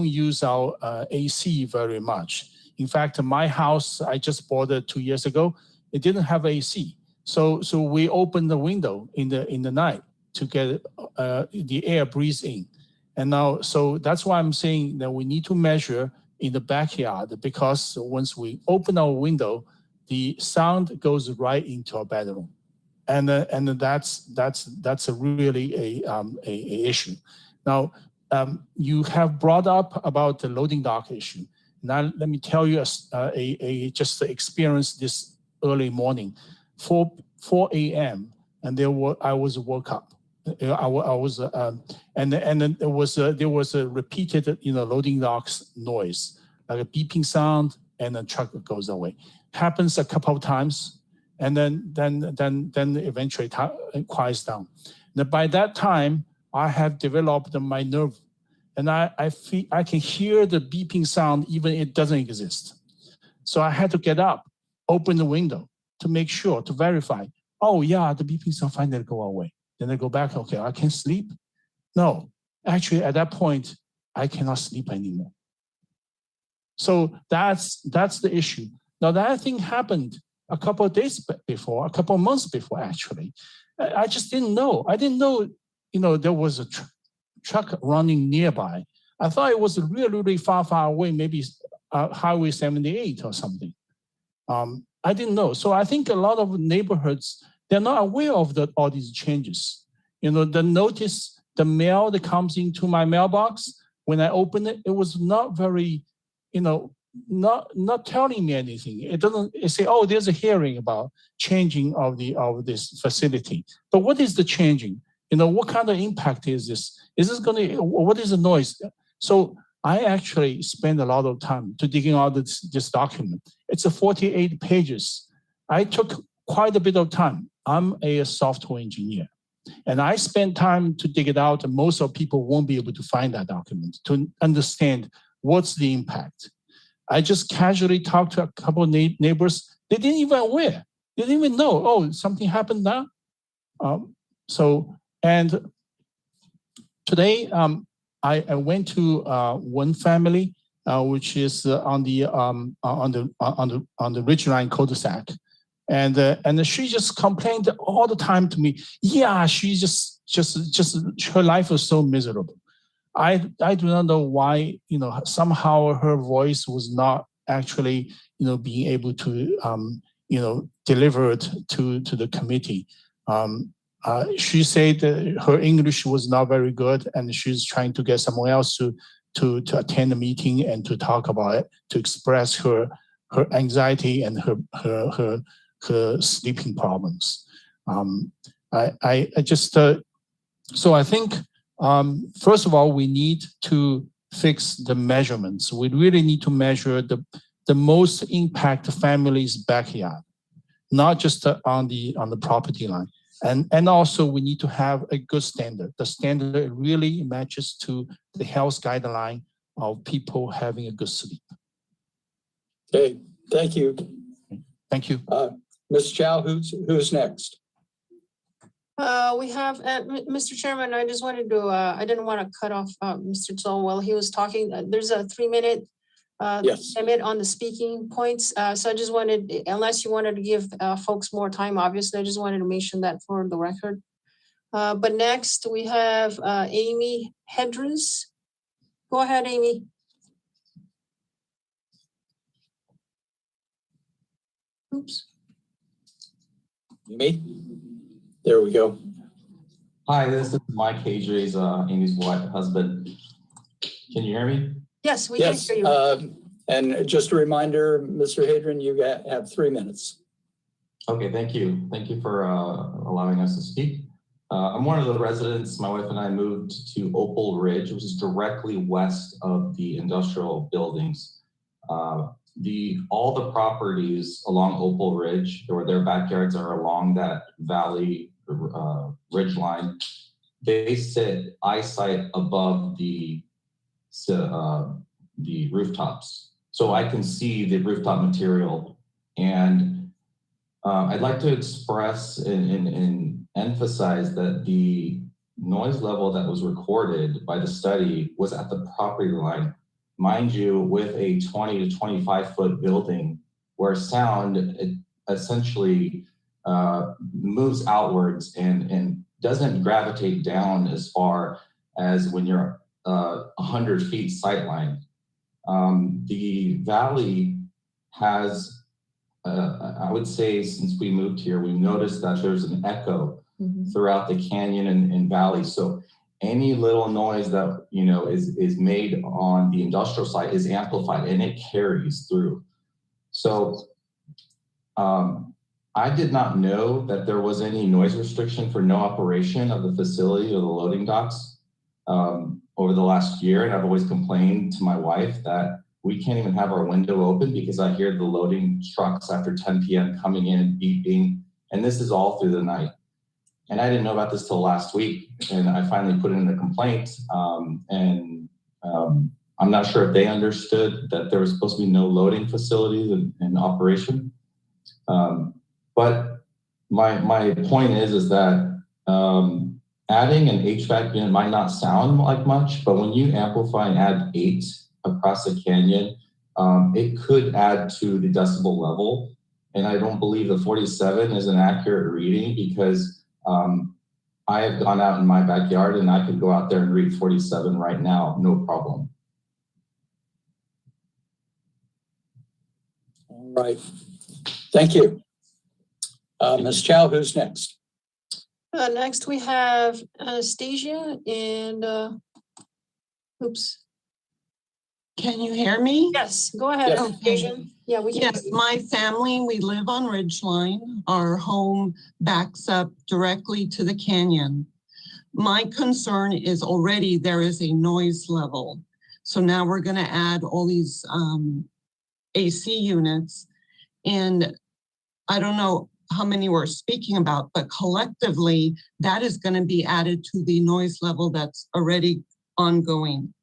use our AC very much. In fact, my house I just bought it 2 years ago. It didn't have AC. So we open the window in the night to get the air breeze in. And now, so that's why I'm saying that we need to measure in the backyard, because once we open our window, the sound goes right into our bedroom. And that's a really a issue. Now, you have brought up about the loading dock issue. Now, let me tell you just the experience this early morning. 4 a.m. and I was woke up. I was and then there was a repeated loading docks noise, like a beeping sound, and the truck goes away. Happens a couple of times, and then eventually it quiets down. Now, by that time, I have developed my nerve, and I can hear the beeping sound even it doesn't exist. So I had to get up, open the window to make sure, to verify. Oh yeah, the beeping sound finally go away. Then I go back, okay, I can sleep? No, actually at that point, I cannot sleep anymore. So that's the issue. Now that thing happened a couple of days before, a couple of months before actually. I just didn't know. I didn't know, there was a truck running nearby. I thought it was really, really far away, maybe Highway 78 or something. I didn't know. So I think a lot of neighborhoods, they're not aware of all these changes. The notice, the mail that comes into my mailbox, when I open it, it was not very, not telling me anything. It say, oh, there's a hearing about changing of this facility. But what is the changing? What kind of impact is this? Is this what is the noise? So I actually spend a lot of time to digging out this document. It's 48 pages. I took quite a bit of time. I'm a software engineer, and I spent time to dig it out, and most of people won't be able to find that document to understand what's the impact. I just casually talked to a couple of neighbors. They didn't even aware. They didn't even know, oh, something happened now. And today, I went to one family, which is on the Ridgeline cul-de-sac, and she just complained all the time to me. Yeah, she just her life was so miserable. I do not know why. Somehow her voice was not actually being able to delivered to the committee. She said that her English was not very good, and she's trying to get someone else to attend the meeting and to talk about it, to express her anxiety and her sleeping problems. I just so I think first of all we need to fix the measurements. We really need to measure the most impact family's backyard, not just on the property line. And also we need to have a good standard. The standard really matches to the health guideline of people having a good sleep. Okay, thank you. Thank you. Ms. Chow, who's next? We have, Mr. Chairman, I just wanted to, I didn't want to cut off Mr. Zhou while he was talking. There's a 3-minute Yes. limit on the speaking points. So I just wanted, unless you wanted to give folks more time, obviously, I just wanted to mention that for the record. But next we have Amy Hedges. Go ahead, Amy. Oops. Me? There we go. Hi, this is Mike Hadries, Amy's husband. Can you hear me? Yes, we Yes. can hear you. And just a reminder, Mr. Hadrian, you have 3 minutes. Okay, thank you. Thank you for allowing us to speak. I'm one of the residents. My wife and I moved to Opal Ridge, which is directly west of the industrial buildings. All the properties along Opal Ridge, or their backyards are along that valley ridge line. They sit eyesight above the rooftops, so I can see the rooftop material. And I'd like to express and emphasize that the noise level that was recorded by the study was at the property line. Mind you, with a 20 to 25 foot building where sound essentially moves outwards and doesn't gravitate down as far as when you're 100 feet sightline. The valley has, I would say, since we moved here, we noticed that there's an echo throughout the canyon and valley. So any little noise that is made on the industrial site is amplified and it carries through. So I did not know that there was any noise restriction for no operation of the facility or the loading docks over the last year. And I've always complained to my wife that we can't even have our window open because I hear the loading trucks after 10 p.m. coming in, beeping, and this is all through the night. And I didn't know about this till last week, and I finally put in a complaint. I'm not sure if they understood that there was supposed to be no loading facilities in operation. But my point is that adding an HVAC unit might not sound like much, but when you amplify and add 8 across the canyon, it could add to the decibel level. And I don't believe the 47 is an accurate reading because I have gone out in my backyard and I could go out there and read 47 right now, no problem. All right. Thank you. Ms. Chow, who's next? Next we have Anastasia and oops. Can you hear me? Yes, go ahead, Yes. Anastasia. Yeah, we can. Yes, my family, we live on Ridgeline. Our home backs up directly to the canyon. My concern is already there is a noise level. So now we're going to add all these AC units. And I don't know how many we're speaking about, but collectively, that is going to be added to the noise level that's already ongoing.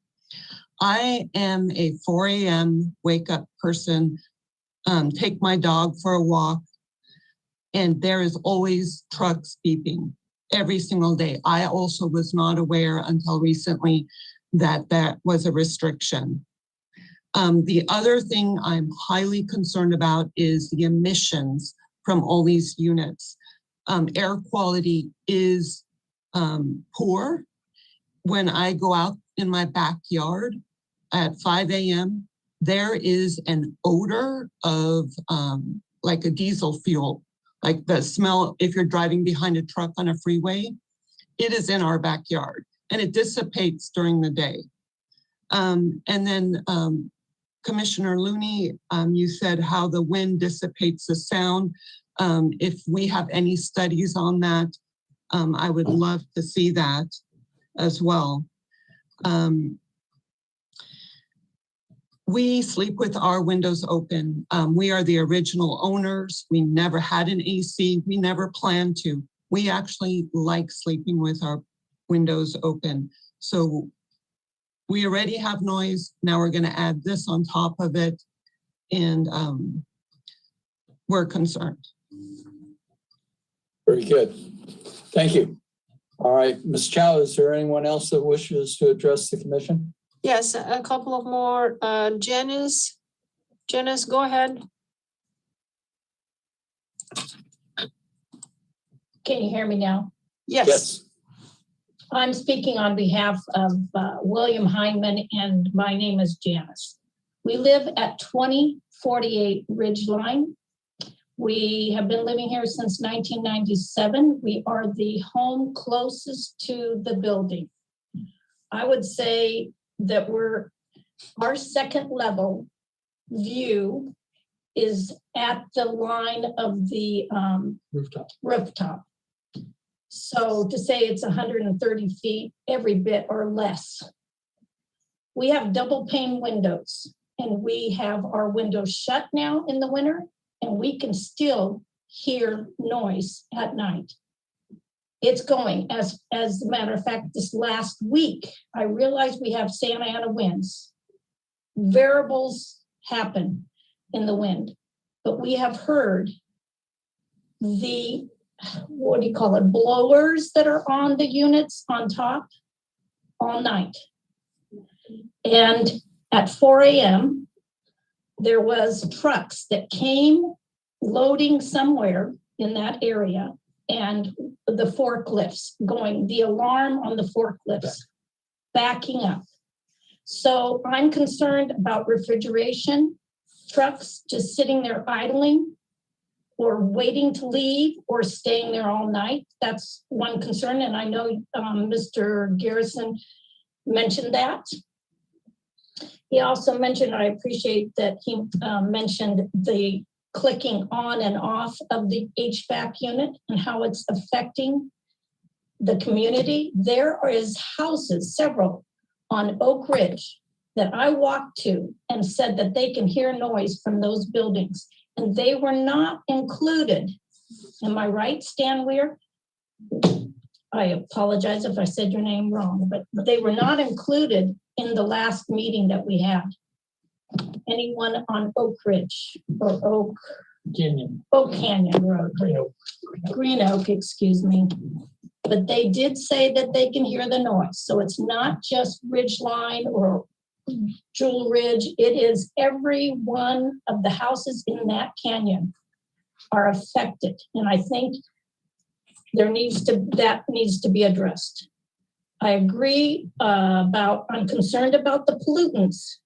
I am a 4 a.m. wake up person, take my dog for a walk, and there is always trucks beeping every single day. I also was not aware until recently that that was a restriction. The other thing I'm highly concerned about is the emissions from all these units. Air quality is poor. When I go out in my backyard at 5 a.m., there is an odor of like a diesel fuel, like the smell if you're driving behind a truck on a freeway. It is in our backyard and it dissipates during the day. And then Commissioner Looney, you said how the wind dissipates the sound. If we have any studies on that, I would love to see that as well. We sleep with our windows open. We are the original owners. We never had an AC. We never planned to. We actually like sleeping with our windows open. So we already have noise. Now we're going to add this on top of it. And we're concerned. Very good. Thank you. All right, Ms. Chow, is there anyone else that wishes to address the commission? Yes, a couple of more. Janice, go ahead. Can you hear me now? Yes. I'm speaking on behalf of William Heineman, and my name is Janice. We live at 2048 Ridgeline. We have been living here since 1997. We are the home closest to the building. I would say that our second level view is at the line of the rooftop. So to say it's 130 feet, every bit or less. We have double pane windows and we have our windows shut now in the winter and we can still hear noise at night. It's going. As a matter of fact, this last week, I realized we have Santa Ana winds. Variables happen in the wind, but we have heard the, what do you call it, blowers that are on the units on top all night. And at 4 a.m., there was trucks that came loading somewhere in that area and the forklifts going, the alarm on the forklifts backing up. So I'm concerned about refrigeration, trucks just sitting there idling or waiting to leave or staying there all night. That's one concern. And I know Mr. Garrison mentioned that. He also mentioned, I appreciate that he mentioned the clicking on and off of the HVAC unit and how it's affecting the community. There is houses, several on Oak Ridge that I walked to and said that they can hear noise from those buildings and they were not included. Am I right, Stan Weir? I apologize if I said your name wrong, but they were not included in the last meeting that we had. Anyone on Oak Ridge or Oak Canyon Road, Green Oak, excuse me. But they did say that they can hear the noise. So it's not just Ridgeline or Jewel Ridge. It is every one of the houses in that canyon are affected. And I think that needs to be addressed. I agree I'm concerned about the pollutants,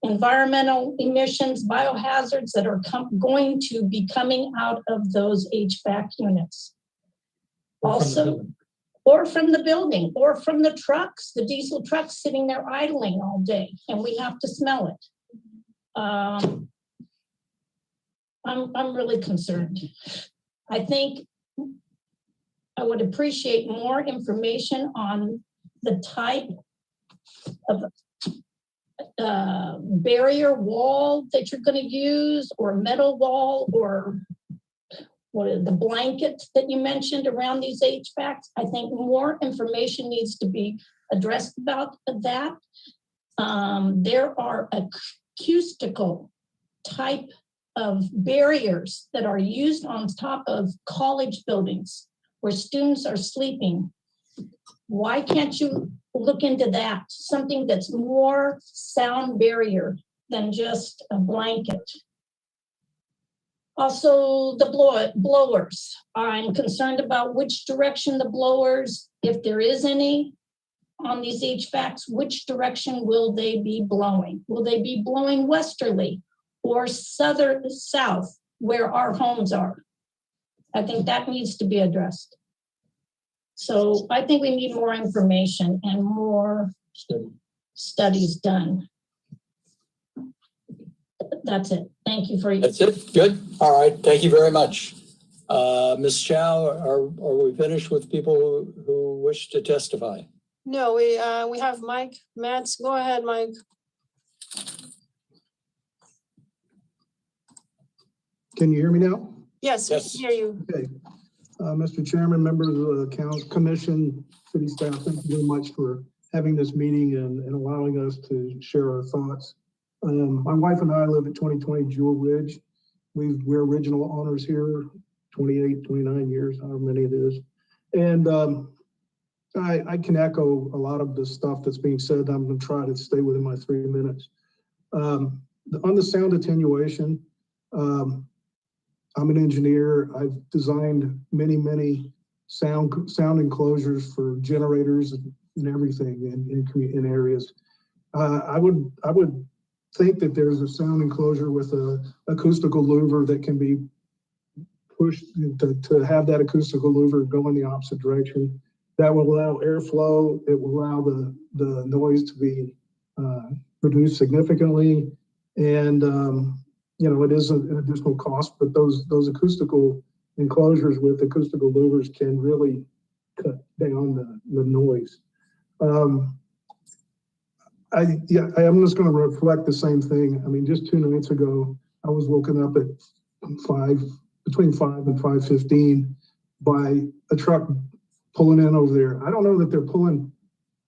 environmental emissions, biohazards that are going to be coming out of those HVAC units. Or from the building, or from the trucks, the diesel trucks sitting there idling all day, and we have to smell it. I'm really concerned. I think I would appreciate more information on the type of barrier wall that you're going to use, or metal wall, or what are the blankets that you mentioned around these HVACs. I think more information needs to be addressed about that. There are acoustical type of barriers that are used on top of college buildings where students are sleeping. Why can't you look into that? Something that's more sound barrier than just a blanket. Also, the blowers. I'm concerned about which direction the blowers, if there is any on these HVACs, which direction will they be blowing? Will they be blowing westerly or south where our homes are. I think that needs to be addressed. So I think we need more information and more studies done. That's it. Thank you for. That's it. Good. All right. Thank you very much. Ms. Chow, are we finished with people who wish to testify? No, we have Mike Matz. Go ahead, Mike. Can you hear me now? Yes, we can hear you. Okay. Mr. Chairman, members of the Council Commission, city staff, thank you very much for having this meeting and allowing us to share our thoughts. My wife and I live at 2020 Jewel Ridge. We're original owners here, 28, 29 years, however many it is. And I can echo a lot of the stuff that's being said. I'm going to try to stay within my 3 minutes. On the sound attenuation, I'm an engineer. I've designed many sound enclosures for generators and everything in areas. I would think that there's a sound enclosure with a acoustical louver that can be pushed to have that acoustical louver go in the opposite direction. That will allow airflow. It will allow the noise to be reduced significantly. And it is an additional cost, but those acoustical enclosures with acoustical louvers can really cut down the noise. I'm just going to reflect the same thing. I mean, just 2 nights ago, I was woken up at between 5 and 5:15 by a truck pulling in over there. I don't know that they're pulling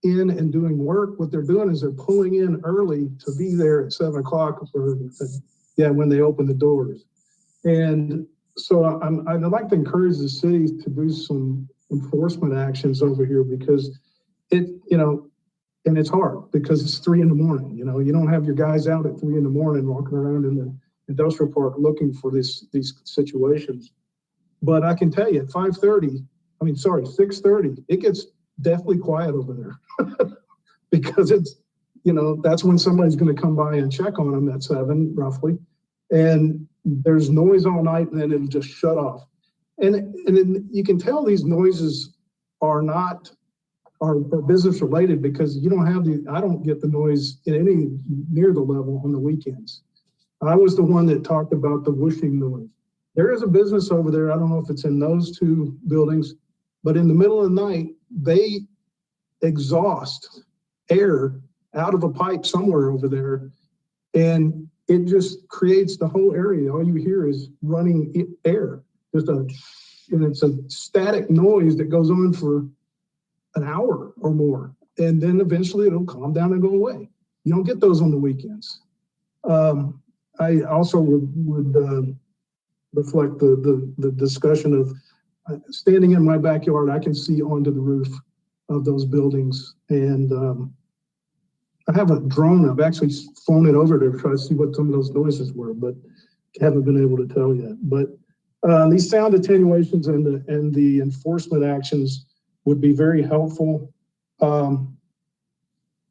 in and doing work. What they're doing is they're pulling in early to be there at 7 o'clock when they open the doors. And so I'd like to encourage the city to do some enforcement actions over here because and it's hard because it's 3 in the morning. You don't have your guys out at 3 in the morning walking around in the industrial park looking for these situations. But I can tell you at 6:30, it gets deathly quiet over there because it's, that's when somebody's going to come by and check on them at 7 roughly. And there's noise all night and then it'll just shut off. And then you can tell these noises are business related because I don't get the noise in any near the level on the weekends. I was the one that talked about the whooshing noise. There is a business over there. I don't know if it's in those 2 buildings, but in the middle of the night, they exhaust air out of a pipe somewhere over there. And it just creates the whole area. All you hear is running air, and it's a static noise that goes on for an hour or more. And then eventually it'll calm down and go away. You don't get those on the weekends. I also would reflect the discussion of standing in my backyard. I can see onto the roof of those buildings. And I have a drone. I've actually flown it over there to try to see what some of those noises were, but haven't been able to tell yet. But these sound attenuations and the enforcement actions would be very helpful. And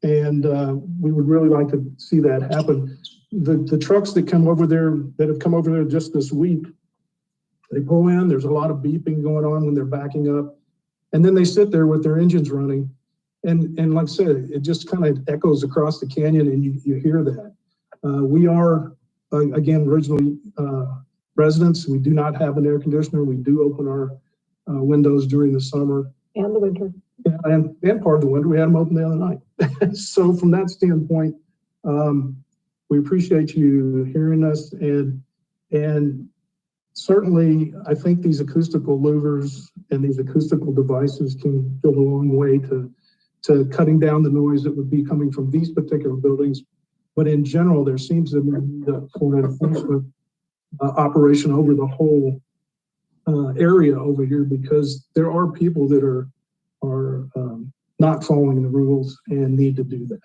we would really like to see that happen. The trucks that have come over there just this week, they pull in, there's a lot of beeping going on when they're backing up. And then they sit there with their engines running. And like I said, it just kind of echoes across the canyon and you hear that. We are, again, originally residents. We do not have an air conditioner. We do open our windows during the summer. And the winter. Yeah, and part of the winter. We had them open the other night. So from that standpoint, we appreciate you hearing us. And certainly, I think these acoustical louvers and these acoustical devices can go a long way to cutting down the noise that would be coming from these particular buildings. But in general, there seems to be for an enforcement operation over the whole area over here because there are people that are not following the rules and need to do that.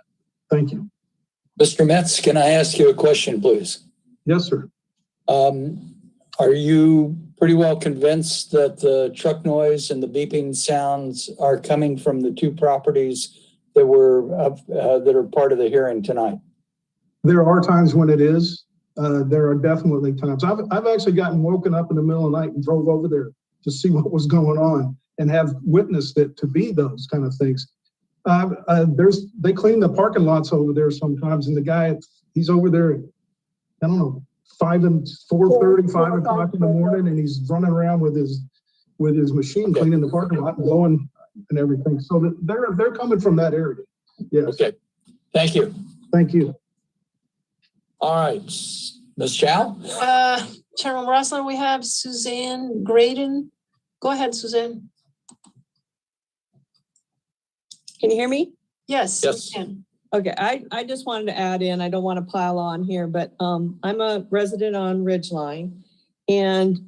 Thank you. Mr. Metz, can I ask you a question, please? Yes, sir. Are you pretty well convinced that the truck noise and the beeping sounds are coming from the 2 properties that are part of the hearing tonight? There are times when it is. there are definitely times. I've actually gotten woken up in the middle of the night and drove over there to see what was going on and have witnessed it to be those kind of things. They clean the parking lots over there sometimes, and the guy, he's over there, I don't know, 4:30, 5 o'clock in the morning, and he's running around with his machine cleaning the parking lot and blowing and everything. So they're coming from that area. Yes. Okay. Thank you. Thank you. All right. Ms. Chow? Chairman Rossler, we have Suzanne Graydon. Go ahead, Suzanne. Can you hear me? Yes. Yes. Okay, I just wanted to add in, I don't want to pile on here, but I'm a resident on Ridgeline, and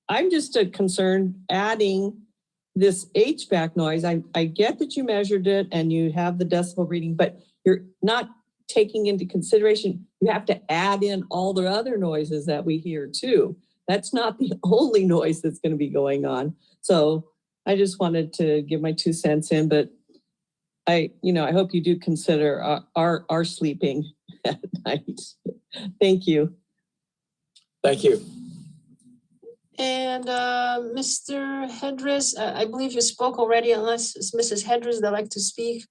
I'm just concerned adding this HVAC noise. I get that you measured it and you have the decibel reading, but you're not taking into consideration, you have to add in all the other noises that we hear too. That's not the only noise that's going to be going on. So I just wanted to give my 2 cents in, but I hope you do consider our sleeping at night. Thank you. Thank you. And Mr. Hedris, I believe you spoke already, unless it's Mrs. Hedris that'd like to speak.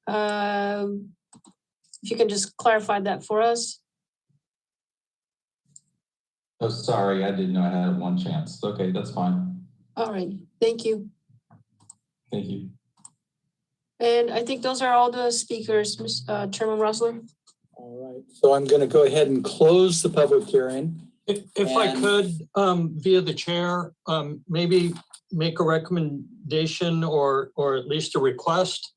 If you can just clarify that for us. Oh, sorry, I didn't know I had one chance. Okay, that's fine. All right, thank you. Thank you. And I think those are all the speakers, Chairman Rossler. All right, so I'm going to go ahead and close the public hearing. If I could, via the chair, maybe make a recommendation or at least a request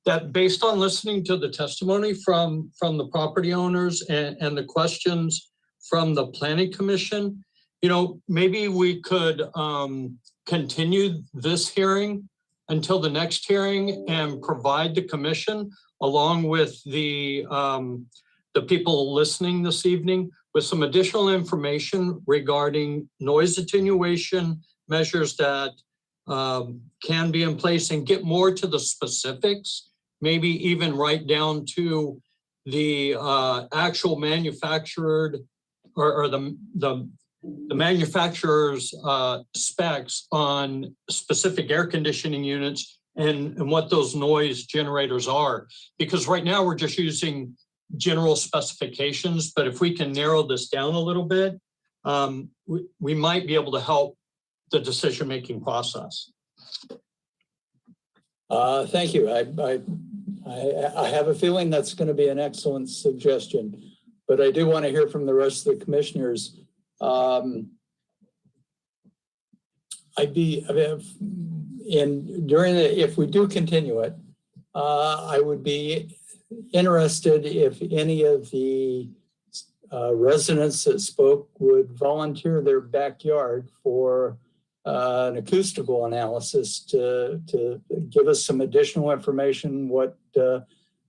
that based on listening to the testimony from the property owners and the questions from the planning commission, maybe we could continue this hearing until the next hearing and provide the commission along with the people listening this evening with some additional information regarding noise attenuation measures that can be in place and get more to the specifics, maybe even right down to the actual manufactured or the manufacturer's specs on specific air conditioning units and what those noise generators are. Because right now we're just using general specifications, but if we can narrow this down a little bit, we might be able to help the decision-making process. Thank you. I have a feeling that's going to be an excellent suggestion, but I do want to hear from the rest of the commissioners. If we do continue it, I would be interested if any of the residents that spoke would volunteer their backyard for an acoustical analysis to give us some additional information, what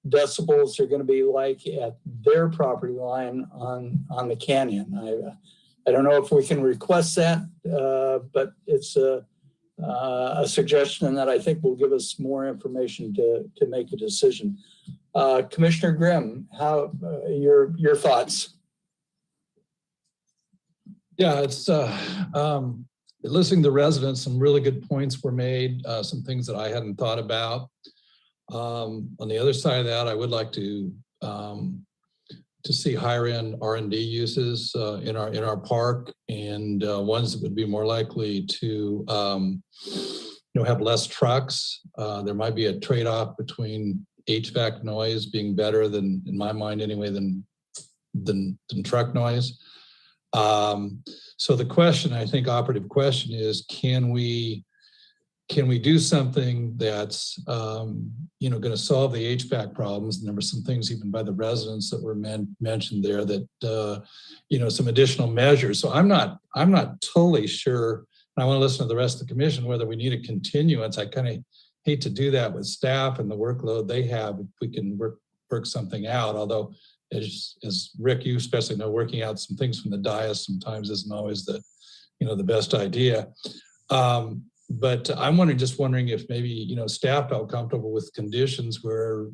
decibels are going to be like at their property line on the canyon. I don't know if we can request that, but it's a suggestion that I think will give us more information to make a decision. Commissioner Grimm, how your thoughts? Yeah, it's listening to the residents, some really good points were made, some things that I hadn't thought about. On the other side of that, I would like to see higher end R&D uses in our park, and ones that would be more likely to have less trucks. There might be a trade-off between HVAC noise being better than, in my mind anyway, than truck noise. So the question, I think operative question is, can we do something that's going to solve the HVAC problems? And there were some things even by the residents that were mentioned there that some additional measures. So I'm not totally sure. And I want to listen to the rest of the commission whether we need a continuance. I kind of hate to do that with staff and the workload they have. If we can work something out, although as Rick, you especially know, working out some things from the dais sometimes isn't always the best idea. But I'm wondering if maybe, staff felt comfortable with conditions where,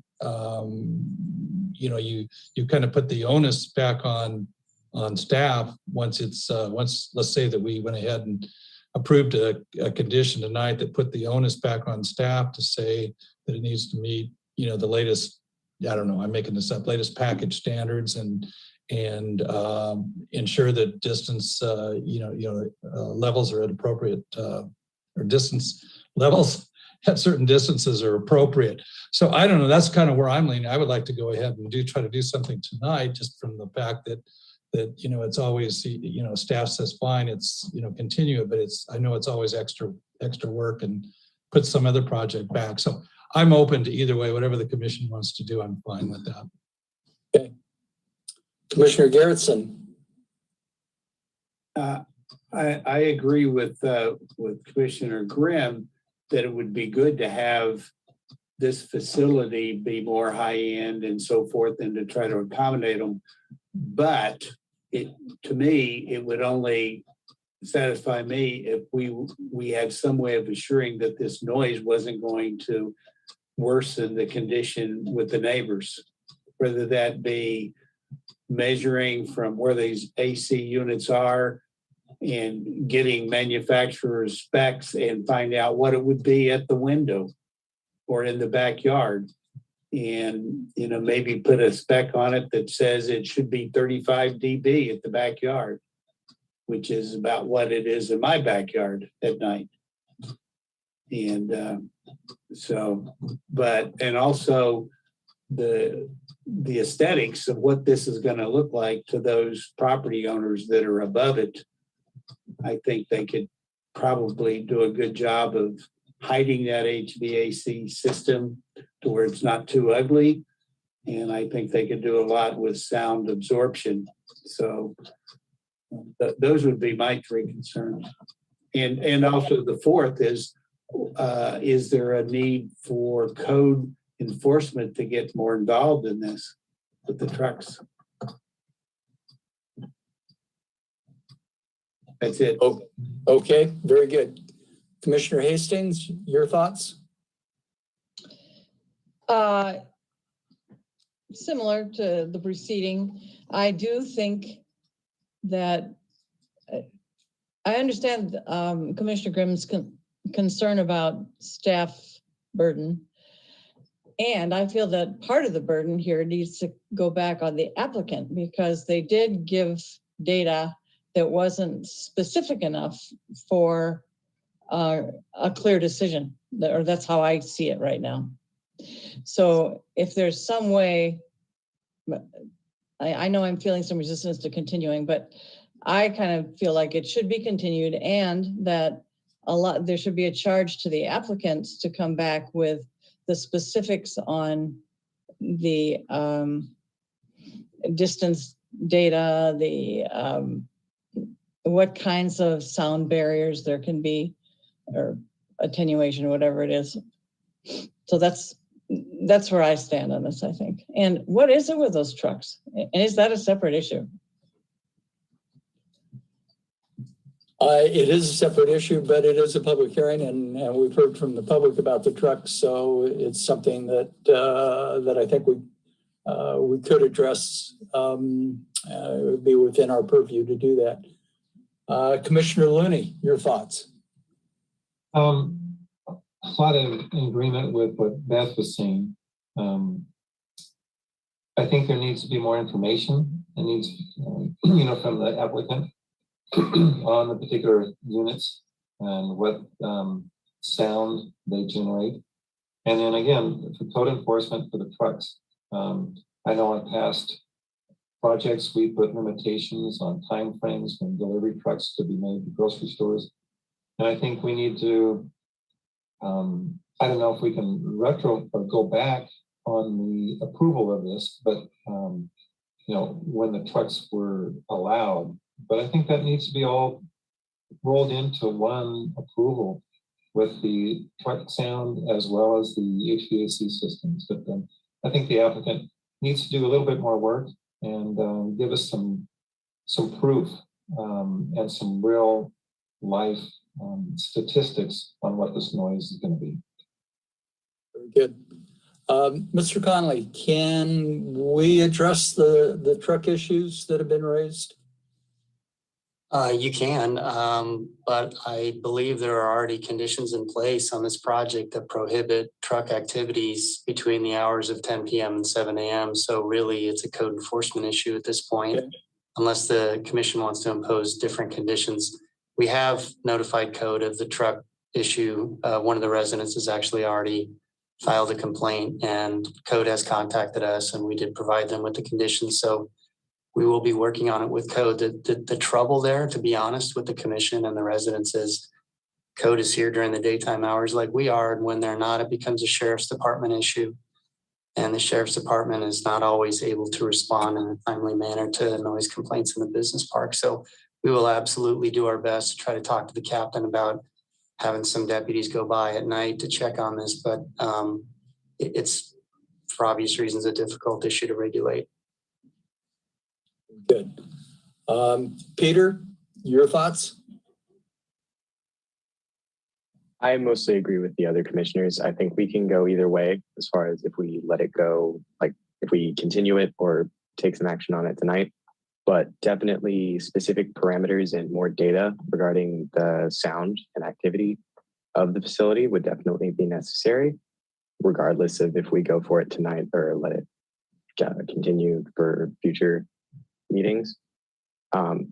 you kind of put the onus back on on staff once it's, let's say that we went ahead and approved a condition tonight that put the onus back on staff to say that it needs to meet, the latest, I don't know, I'm making this up, latest package standards and ensure that distance, levels are at appropriate, or distance levels at certain distances are appropriate. So I don't know, that's kind of where I'm leaning. I would like to go ahead and try to do something tonight, just from the fact that it's always, staff says, fine, it's, continue it, but I know it's always extra work and put some other project back. So I'm open to either way, whatever the commission wants to do, I'm fine with that. Okay. Commissioner Garrettson. I agree with Commissioner Grimm that it would be good to have this facility be more high end and so forth, and to try to accommodate them. But to me, it would only satisfy me if we had some way of assuring that this noise wasn't going to worsen the condition with the neighbors, whether that be measuring from where these AC units are and getting manufacturer's specs and find out what it would be at the window or in the backyard. And, maybe put a spec on it that says it should be 35 dB at the backyard, which is about what it is in my backyard at night. And and also the aesthetics of what this is going to look like to those property owners that are above it. I think they could probably do a good job of hiding that HVAC system to where it's not too ugly. And I think they could do a lot with sound absorption. So those would be my three concerns. And also the fourth is there a need for code enforcement to get more involved in this with the trucks? That's it. Okay, very good. Commissioner Hastings, your thoughts? Similar to the preceding, I do think that I understand Commissioner Grimm's concern about staff burden. And I feel that part of the burden here needs to go back on the applicant, because they did give data that wasn't specific enough for a clear decision, or that's how I see it right now. So if there's some way, I know I'm feeling some resistance to continuing, but I kind of feel like it should be continued, and that there should be a charge to the applicants to come back with the specifics on the distance data, what kinds of sound barriers there can be, or attenuation, whatever it is. So that's where I stand on this, I think. And what is it with those trucks? And is that a separate issue? It is a separate issue, but it is a public hearing, and we've heard from the public about the trucks. So it's something that I think we could address. It would be within our purview to do that. Commissioner Looney, your thoughts? A lot of agreement with what Beth was saying. I think there needs to be more information. It needs, from the applicant on the particular units and what sound they generate. And then again, for code enforcement for the trucks. I know on past projects, we put limitations on timeframes when delivery trucks could be made to grocery stores. And I think we need to, I don't know if we can retro or go back on the approval of this, but when the trucks were allowed. But I think that needs to be all rolled into one approval with the truck sound as well as the HVAC systems. But I think the applicant needs to do a little bit more work and give us some proof and some real life statistics on what this noise is going to be. Very good. Mr. Conley, can we address the truck issues that have been raised? You can, but I believe there are already conditions in place on this project that prohibit truck activities between the hours of 10 p.m. and 7 a.m. So really, it's a code enforcement issue at this point, unless the commission wants to impose different conditions. We have notified code of the truck issue. One of the residents has actually already filed a complaint, and code has contacted us, and we did provide them with the conditions. So we will be working on it with code. The trouble there, to be honest, with the commission and the residents is code is here during the daytime hours like we are. And when they're not, it becomes a sheriff's department issue. And the sheriff's department is not always able to respond in a timely manner to noise complaints in the business park. So we will absolutely do our best to try to talk to the captain about having some deputies go by at night to check on this. But it's, for obvious reasons, a difficult issue to regulate. Good. Peter, your thoughts? I mostly agree with the other commissioners. I think we can go either way as far as if we let it go, like if we continue it or take some action on it tonight. But definitely specific parameters and more data regarding the sound and activity of the facility would definitely be necessary, regardless of if we go for it tonight or let it continue for future meetings.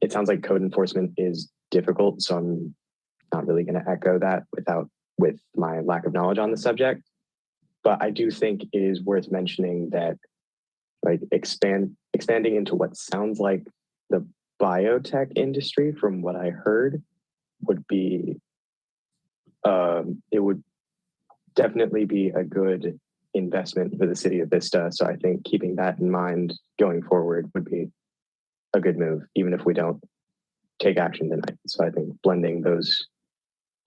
It sounds like code enforcement is difficult, so I'm not really going to echo that with my lack of knowledge on the subject. But I do think it is worth mentioning that like expanding into what sounds like the biotech industry, from what I heard, would be it would definitely be a good investment for the city of Vista. So I think keeping that in mind going forward would be a good move, even if we don't take action tonight. So I think blending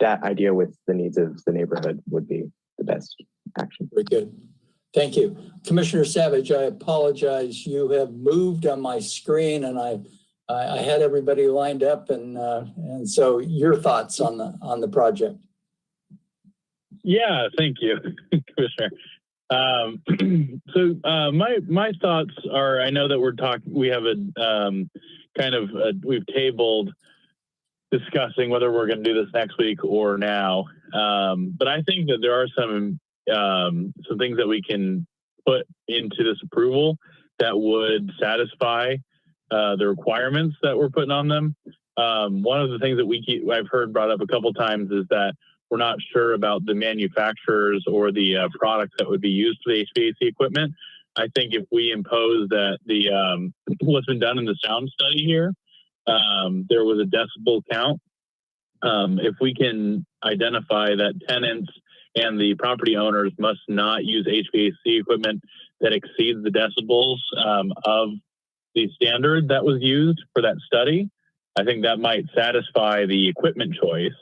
that idea with the needs of the neighborhood would be the best action. Very good. Thank you. Commissioner Savage, I apologize. You have moved on my screen and I had everybody lined up and so your thoughts on the project. Yeah, thank you, Commissioner. My thoughts are, I know that we have we've tabled discussing whether we're going to do this next week or now. But I think that there are some things that we can put into this approval that would satisfy the requirements that we're putting on them. One of the things that I've heard brought up a couple times is that we're not sure about the manufacturers or the products that would be used for the HVAC equipment. I think if we impose that what's been done in the sound study here, there was a decibel count. If we can identify that tenants and the property owners must not use HVAC equipment that exceeds the decibels of the standard that was used for that study, I think that might satisfy the equipment choice.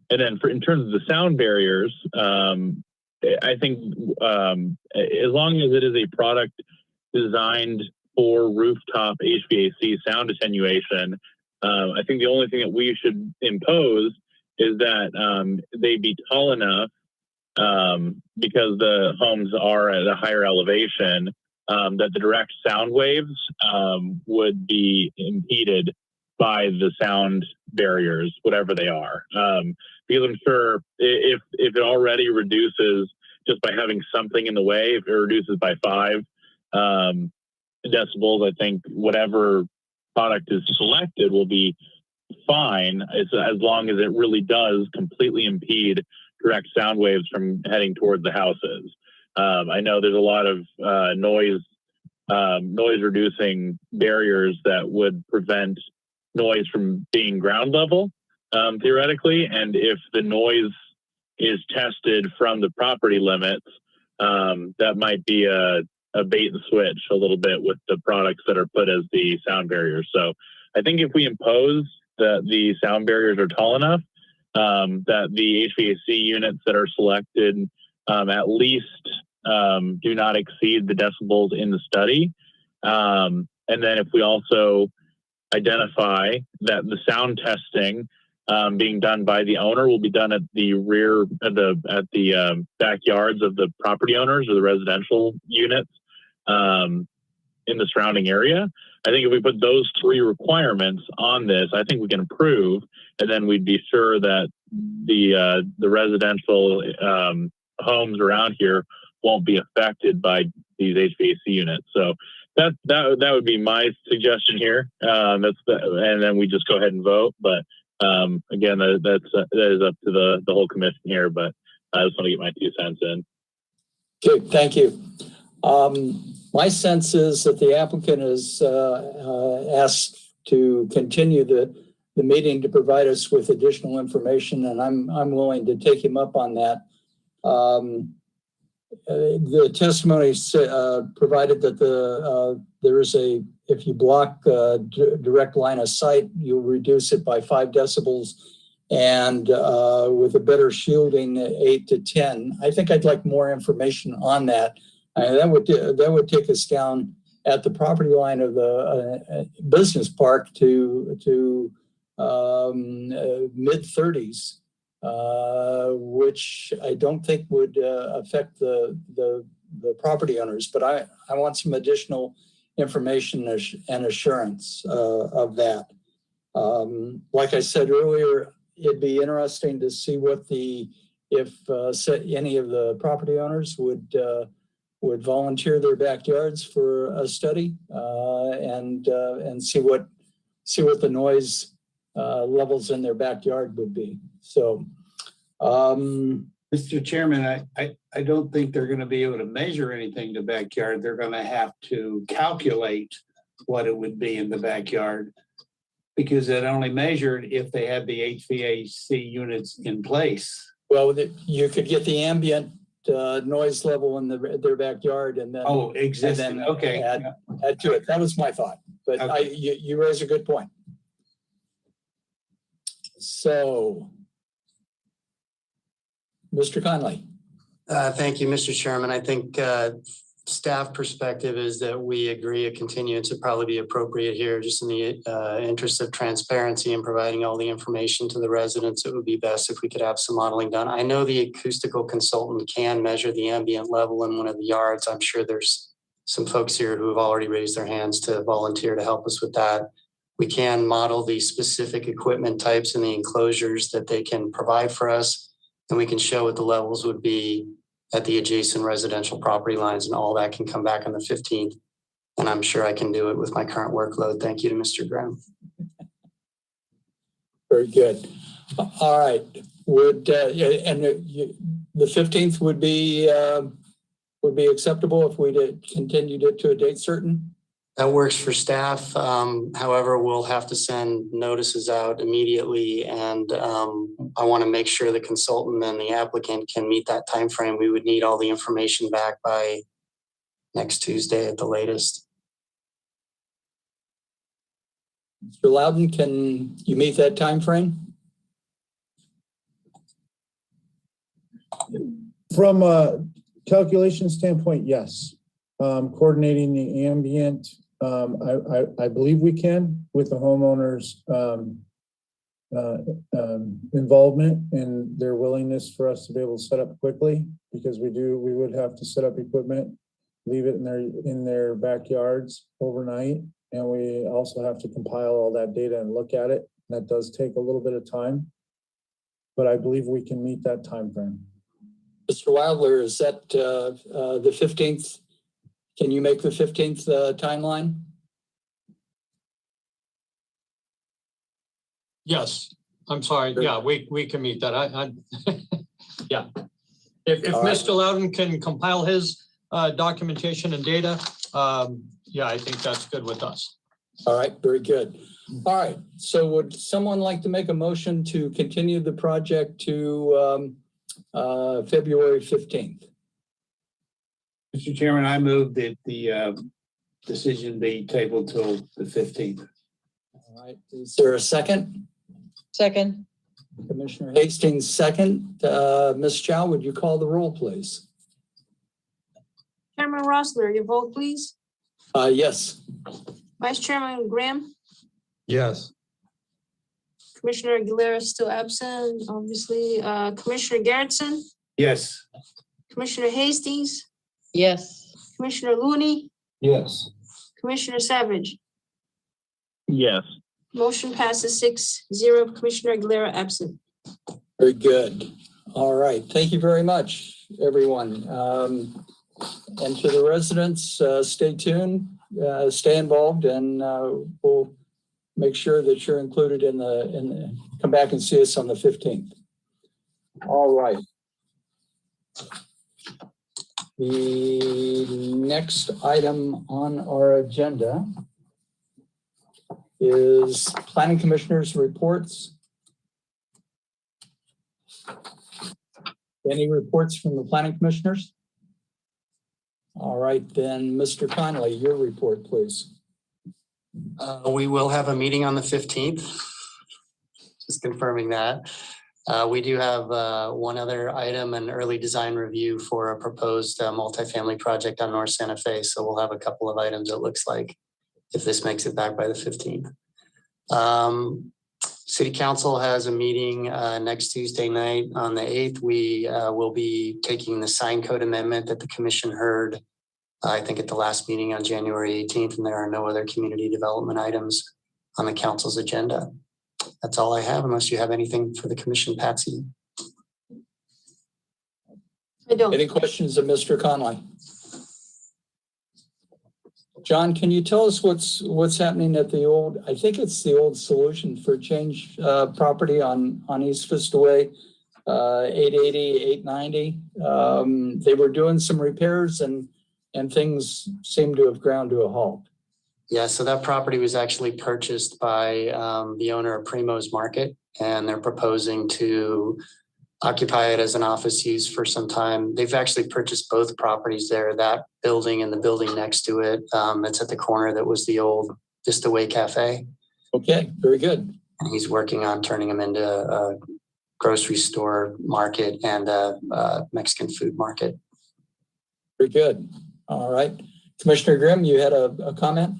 And then in terms of the sound barriers, I think as long as it is a product designed for rooftop HVAC sound attenuation, I think the only thing that we should impose is that they be tall enough because the homes are at a higher elevation that the direct sound waves would be impeded by the sound barriers, whatever they are. Because I'm sure if it already reduces just by having something in the way, if it reduces by 5 decibels, I think whatever product is selected will be fine as long as it really does completely impede direct sound waves from heading towards the houses. I know there's a lot of noise reducing barriers that would prevent noise from being ground level, theoretically. And if the noise is tested from the property limits, that might be a bait and switch a little bit with the products that are put as the sound barriers. So I think if we impose that the sound barriers are tall enough, that the HVAC units that are selected at least do not exceed the decibels in the study. And then if we also identify that the sound testing being done by the owner will be done at the rear, at the backyards of the property owners or the residential units in the surrounding area, I think if we put those 3 requirements on this, I think we can approve, and then we'd be sure that the residential homes around here won't be affected by these HVAC units. So that would be my suggestion here. And then we just go ahead and vote. But again, that is up to the whole commission here. But I just want to get my 2 cents in. Okay, thank you. My sense is that the applicant is asked to continue the meeting to provide us with additional information, and I'm willing to take him up on that. The testimony provided that there is if you block direct line of sight, you'll reduce it by 5 decibels, and with a better shielding, 8 to 10. I think I'd like more information on that. That would take us down at the property line of the business park to mid-30s, which I don't think would affect the property owners. But I want some additional information and assurance of that. Like I said earlier, it'd be interesting to see what if any of the property owners would volunteer their backyards for a study and see what the noise levels in their backyard would be. So, Mr. Chairman, I don't think they're going to be able to measure anything in the backyard. They're going to have to calculate what it would be in the backyard, because it only measured if they had the HVAC units in place. Well, you could get the ambient noise level in their backyard, and then existing. Okay, add to it. That was my thought, but okay. You raise a good point. So, Mr. Conley. Thank you, Mr. Chairman. I think staff perspective is that we agree a continuance would probably be appropriate here, just in the interest of transparency and providing all the information to the residents. It would be best if we could have some modeling done. I know the acoustical consultant can measure the ambient level in one of the yards. I'm sure there's some folks here who have already raised their hands to volunteer to help us with that. We can model the specific equipment types in the enclosures that they can provide for us, and we can show what the levels would be at the adjacent residential property lines, and all that can come back on the 15th. And I'm sure I can do it with my current workload. Thank you to Mr. Graham. Very good. All right. The 15th would be acceptable if we continued it to a date certain? That works for staff. However, we'll have to send notices out immediately, and I want to make sure the consultant and the applicant can meet that time frame. We would need all the information back by next Tuesday at the latest. Mr. Loudon, can you meet that time frame? From a calculation standpoint, yes. Coordinating the ambient, I believe we can, with the homeowners' involvement and their willingness for us to be able to set up quickly, because we would have to set up equipment, leave it in their backyards overnight, and we also have to compile all that data and look at it. That does take a little bit of time, but I believe we can meet that time frame. Mr. Wilder, is that the 15th? Can you make the 15th timeline? Yes, I'm sorry. Yeah, we can meet that. Yeah. If Mr. Loudon can compile his documentation and data, yeah, I think that's good with us. All right, very good. All right, so would someone like to make a motion to continue the project to February 15th? Mr. Chairman, I move that the decision be tabled till the 15th. All right, is there a second? Second. Commissioner Hastings, second. Ms. Chow, would you call the roll, please? Chairman Rossler, your vote, please. Yes. Vice Chairman Graham. Yes. Commissioner Aguilera is still absent, obviously. Commissioner Garrettson. Yes. Commissioner Hastings. Yes. Commissioner Looney. Yes. Commissioner Savage. Yes. Motion passes 6-0. Commissioner Aguilera absent. Very good. All right. Thank you very much, everyone. And to the residents, stay tuned, stay involved, and we'll make sure that you're included in the, come back and see us on the 15th. All right. The next item on our agenda is Planning Commissioners reports. Any reports from the Planning Commissioners? All right, then, Mr. Connolly, your report, please. We will have a meeting on the 15th. Just confirming that. We do have one other item, an early design review for a proposed multifamily project on North Santa Fe. So we'll have a couple of items, it looks like, if this makes it back by the 15th. City Council has a meeting next Tuesday night on the 8th. We will be taking the sign code amendment that the commission heard, I think, at the last meeting on January 18th, and there are no other community development items on the council's agenda. That's all I have, unless you have anything for the commission, Patsy. I don't. Any questions of Mr. Connolly? John, can you tell us what's happening at the old, I think it's the old Solution for Change property on East Vista Way, 880, 890. They were doing some repairs and things seem to have ground to a halt. Yeah, so that property was actually purchased by the owner of Primo's Market, and they're proposing to occupy it as an office use for some time. They've actually purchased both properties there, that building and the building next to it. It's at the corner that was the old Vista Way Cafe. Okay, very good. And he's working on turning them into a grocery store market and a Mexican food market. Very good. All right. Commissioner Grimm, you had a comment?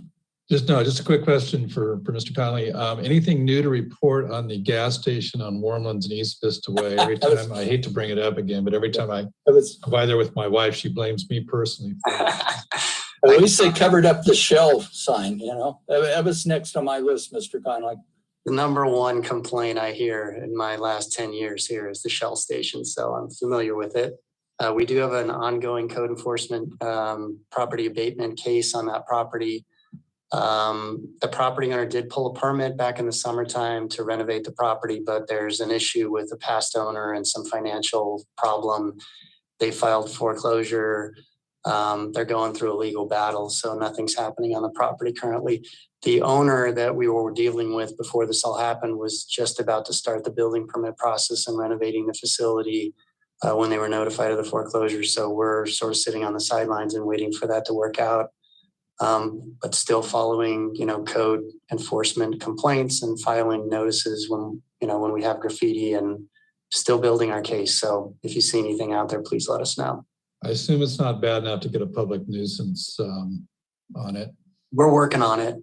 Just a quick question for Mr. Connolly. Anything new to report on the gas station on Warmlands and East Vista Way? Every time, I hate to bring it up again, but every time I go by there with my wife, she blames me personally. At least they covered up the Shell sign, you know. That was next on my list, Mr. Connolly. The number one complaint I hear in my last 10 years here is the Shell station, so I'm familiar with it. We do have an ongoing code enforcement property abatement case on that property. The property owner did pull a permit back in the summertime to renovate the property, but there's an issue with the past owner and some financial problem. They filed foreclosure. They're going through a legal battle, so nothing's happening on the property currently. The owner that we were dealing with before this all happened was just about to start the building permit process and renovating the facility when they were notified of the foreclosure. So we're sort of sitting on the sidelines and waiting for that to work out. But still following, code enforcement complaints and filing notices when we have graffiti, and still building our case. So if you see anything out there, please let us know. I assume it's not bad enough to get a public nuisance on it. We're working on it.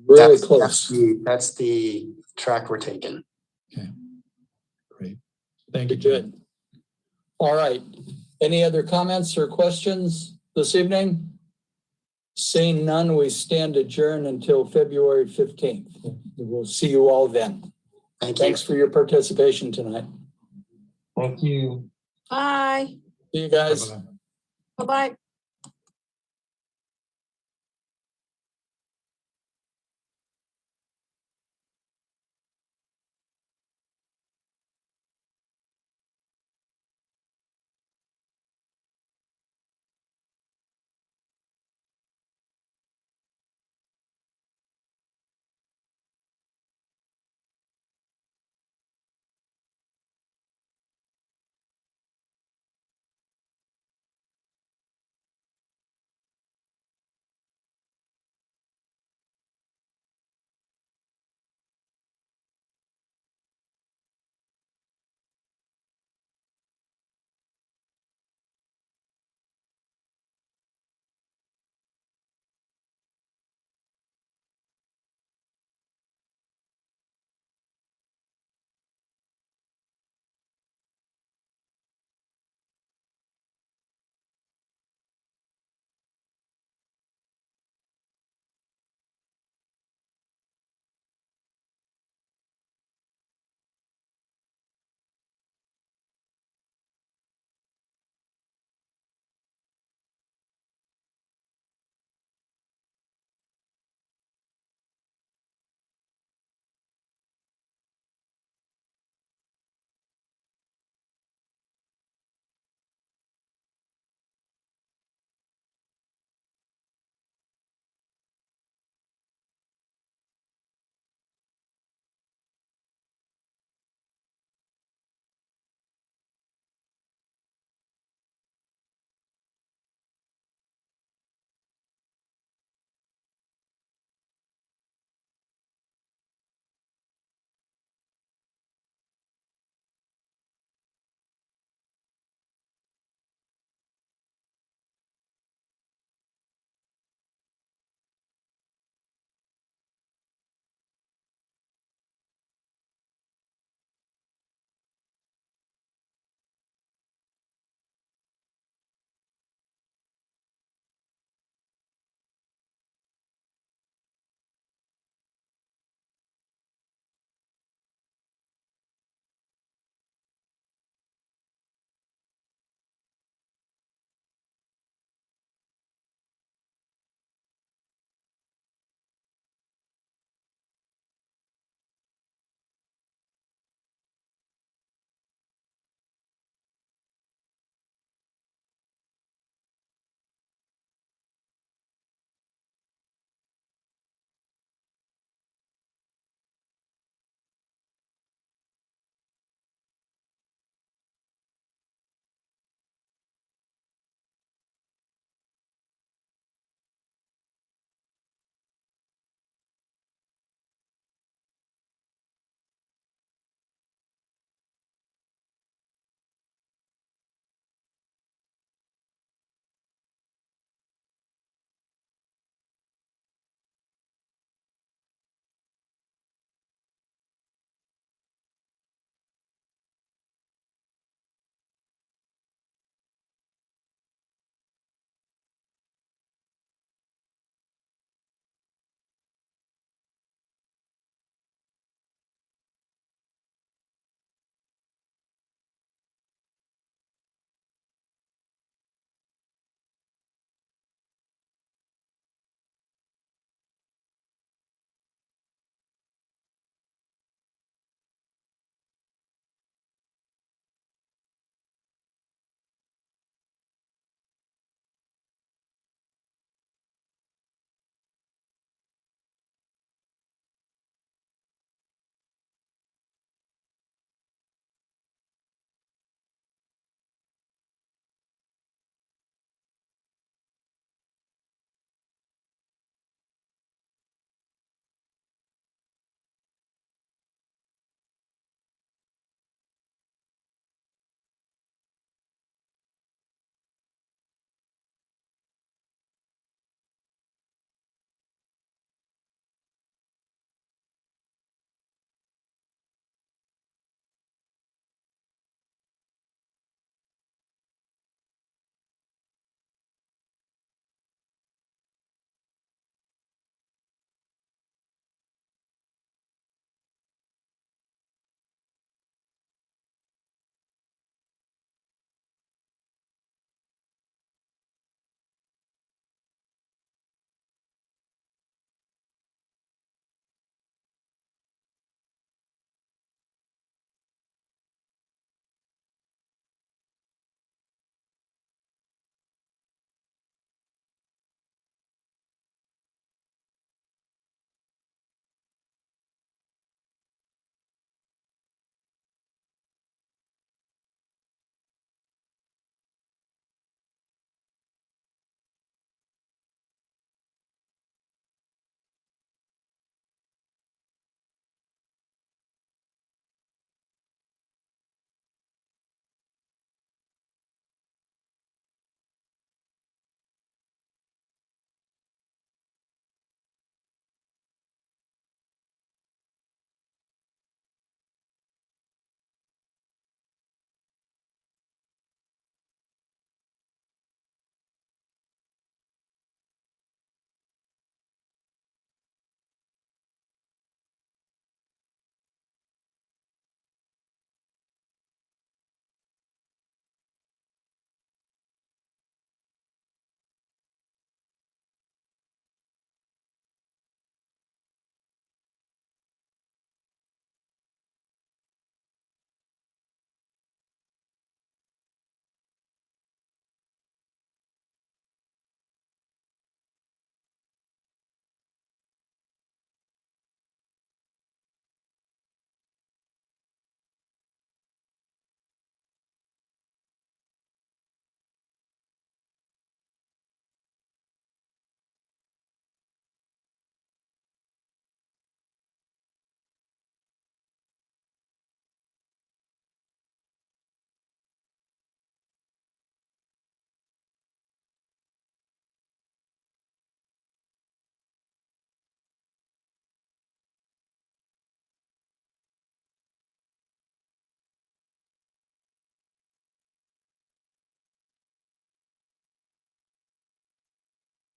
Really close. That's the track we're taking. Okay, great. Thank you. Good. All right. Any other comments or questions this evening? Seeing none, we stand adjourned until February 15th. We'll see you all then. Thanks for your participation tonight. Thank you. Bye. See you guys. Bye-bye. Bye-bye.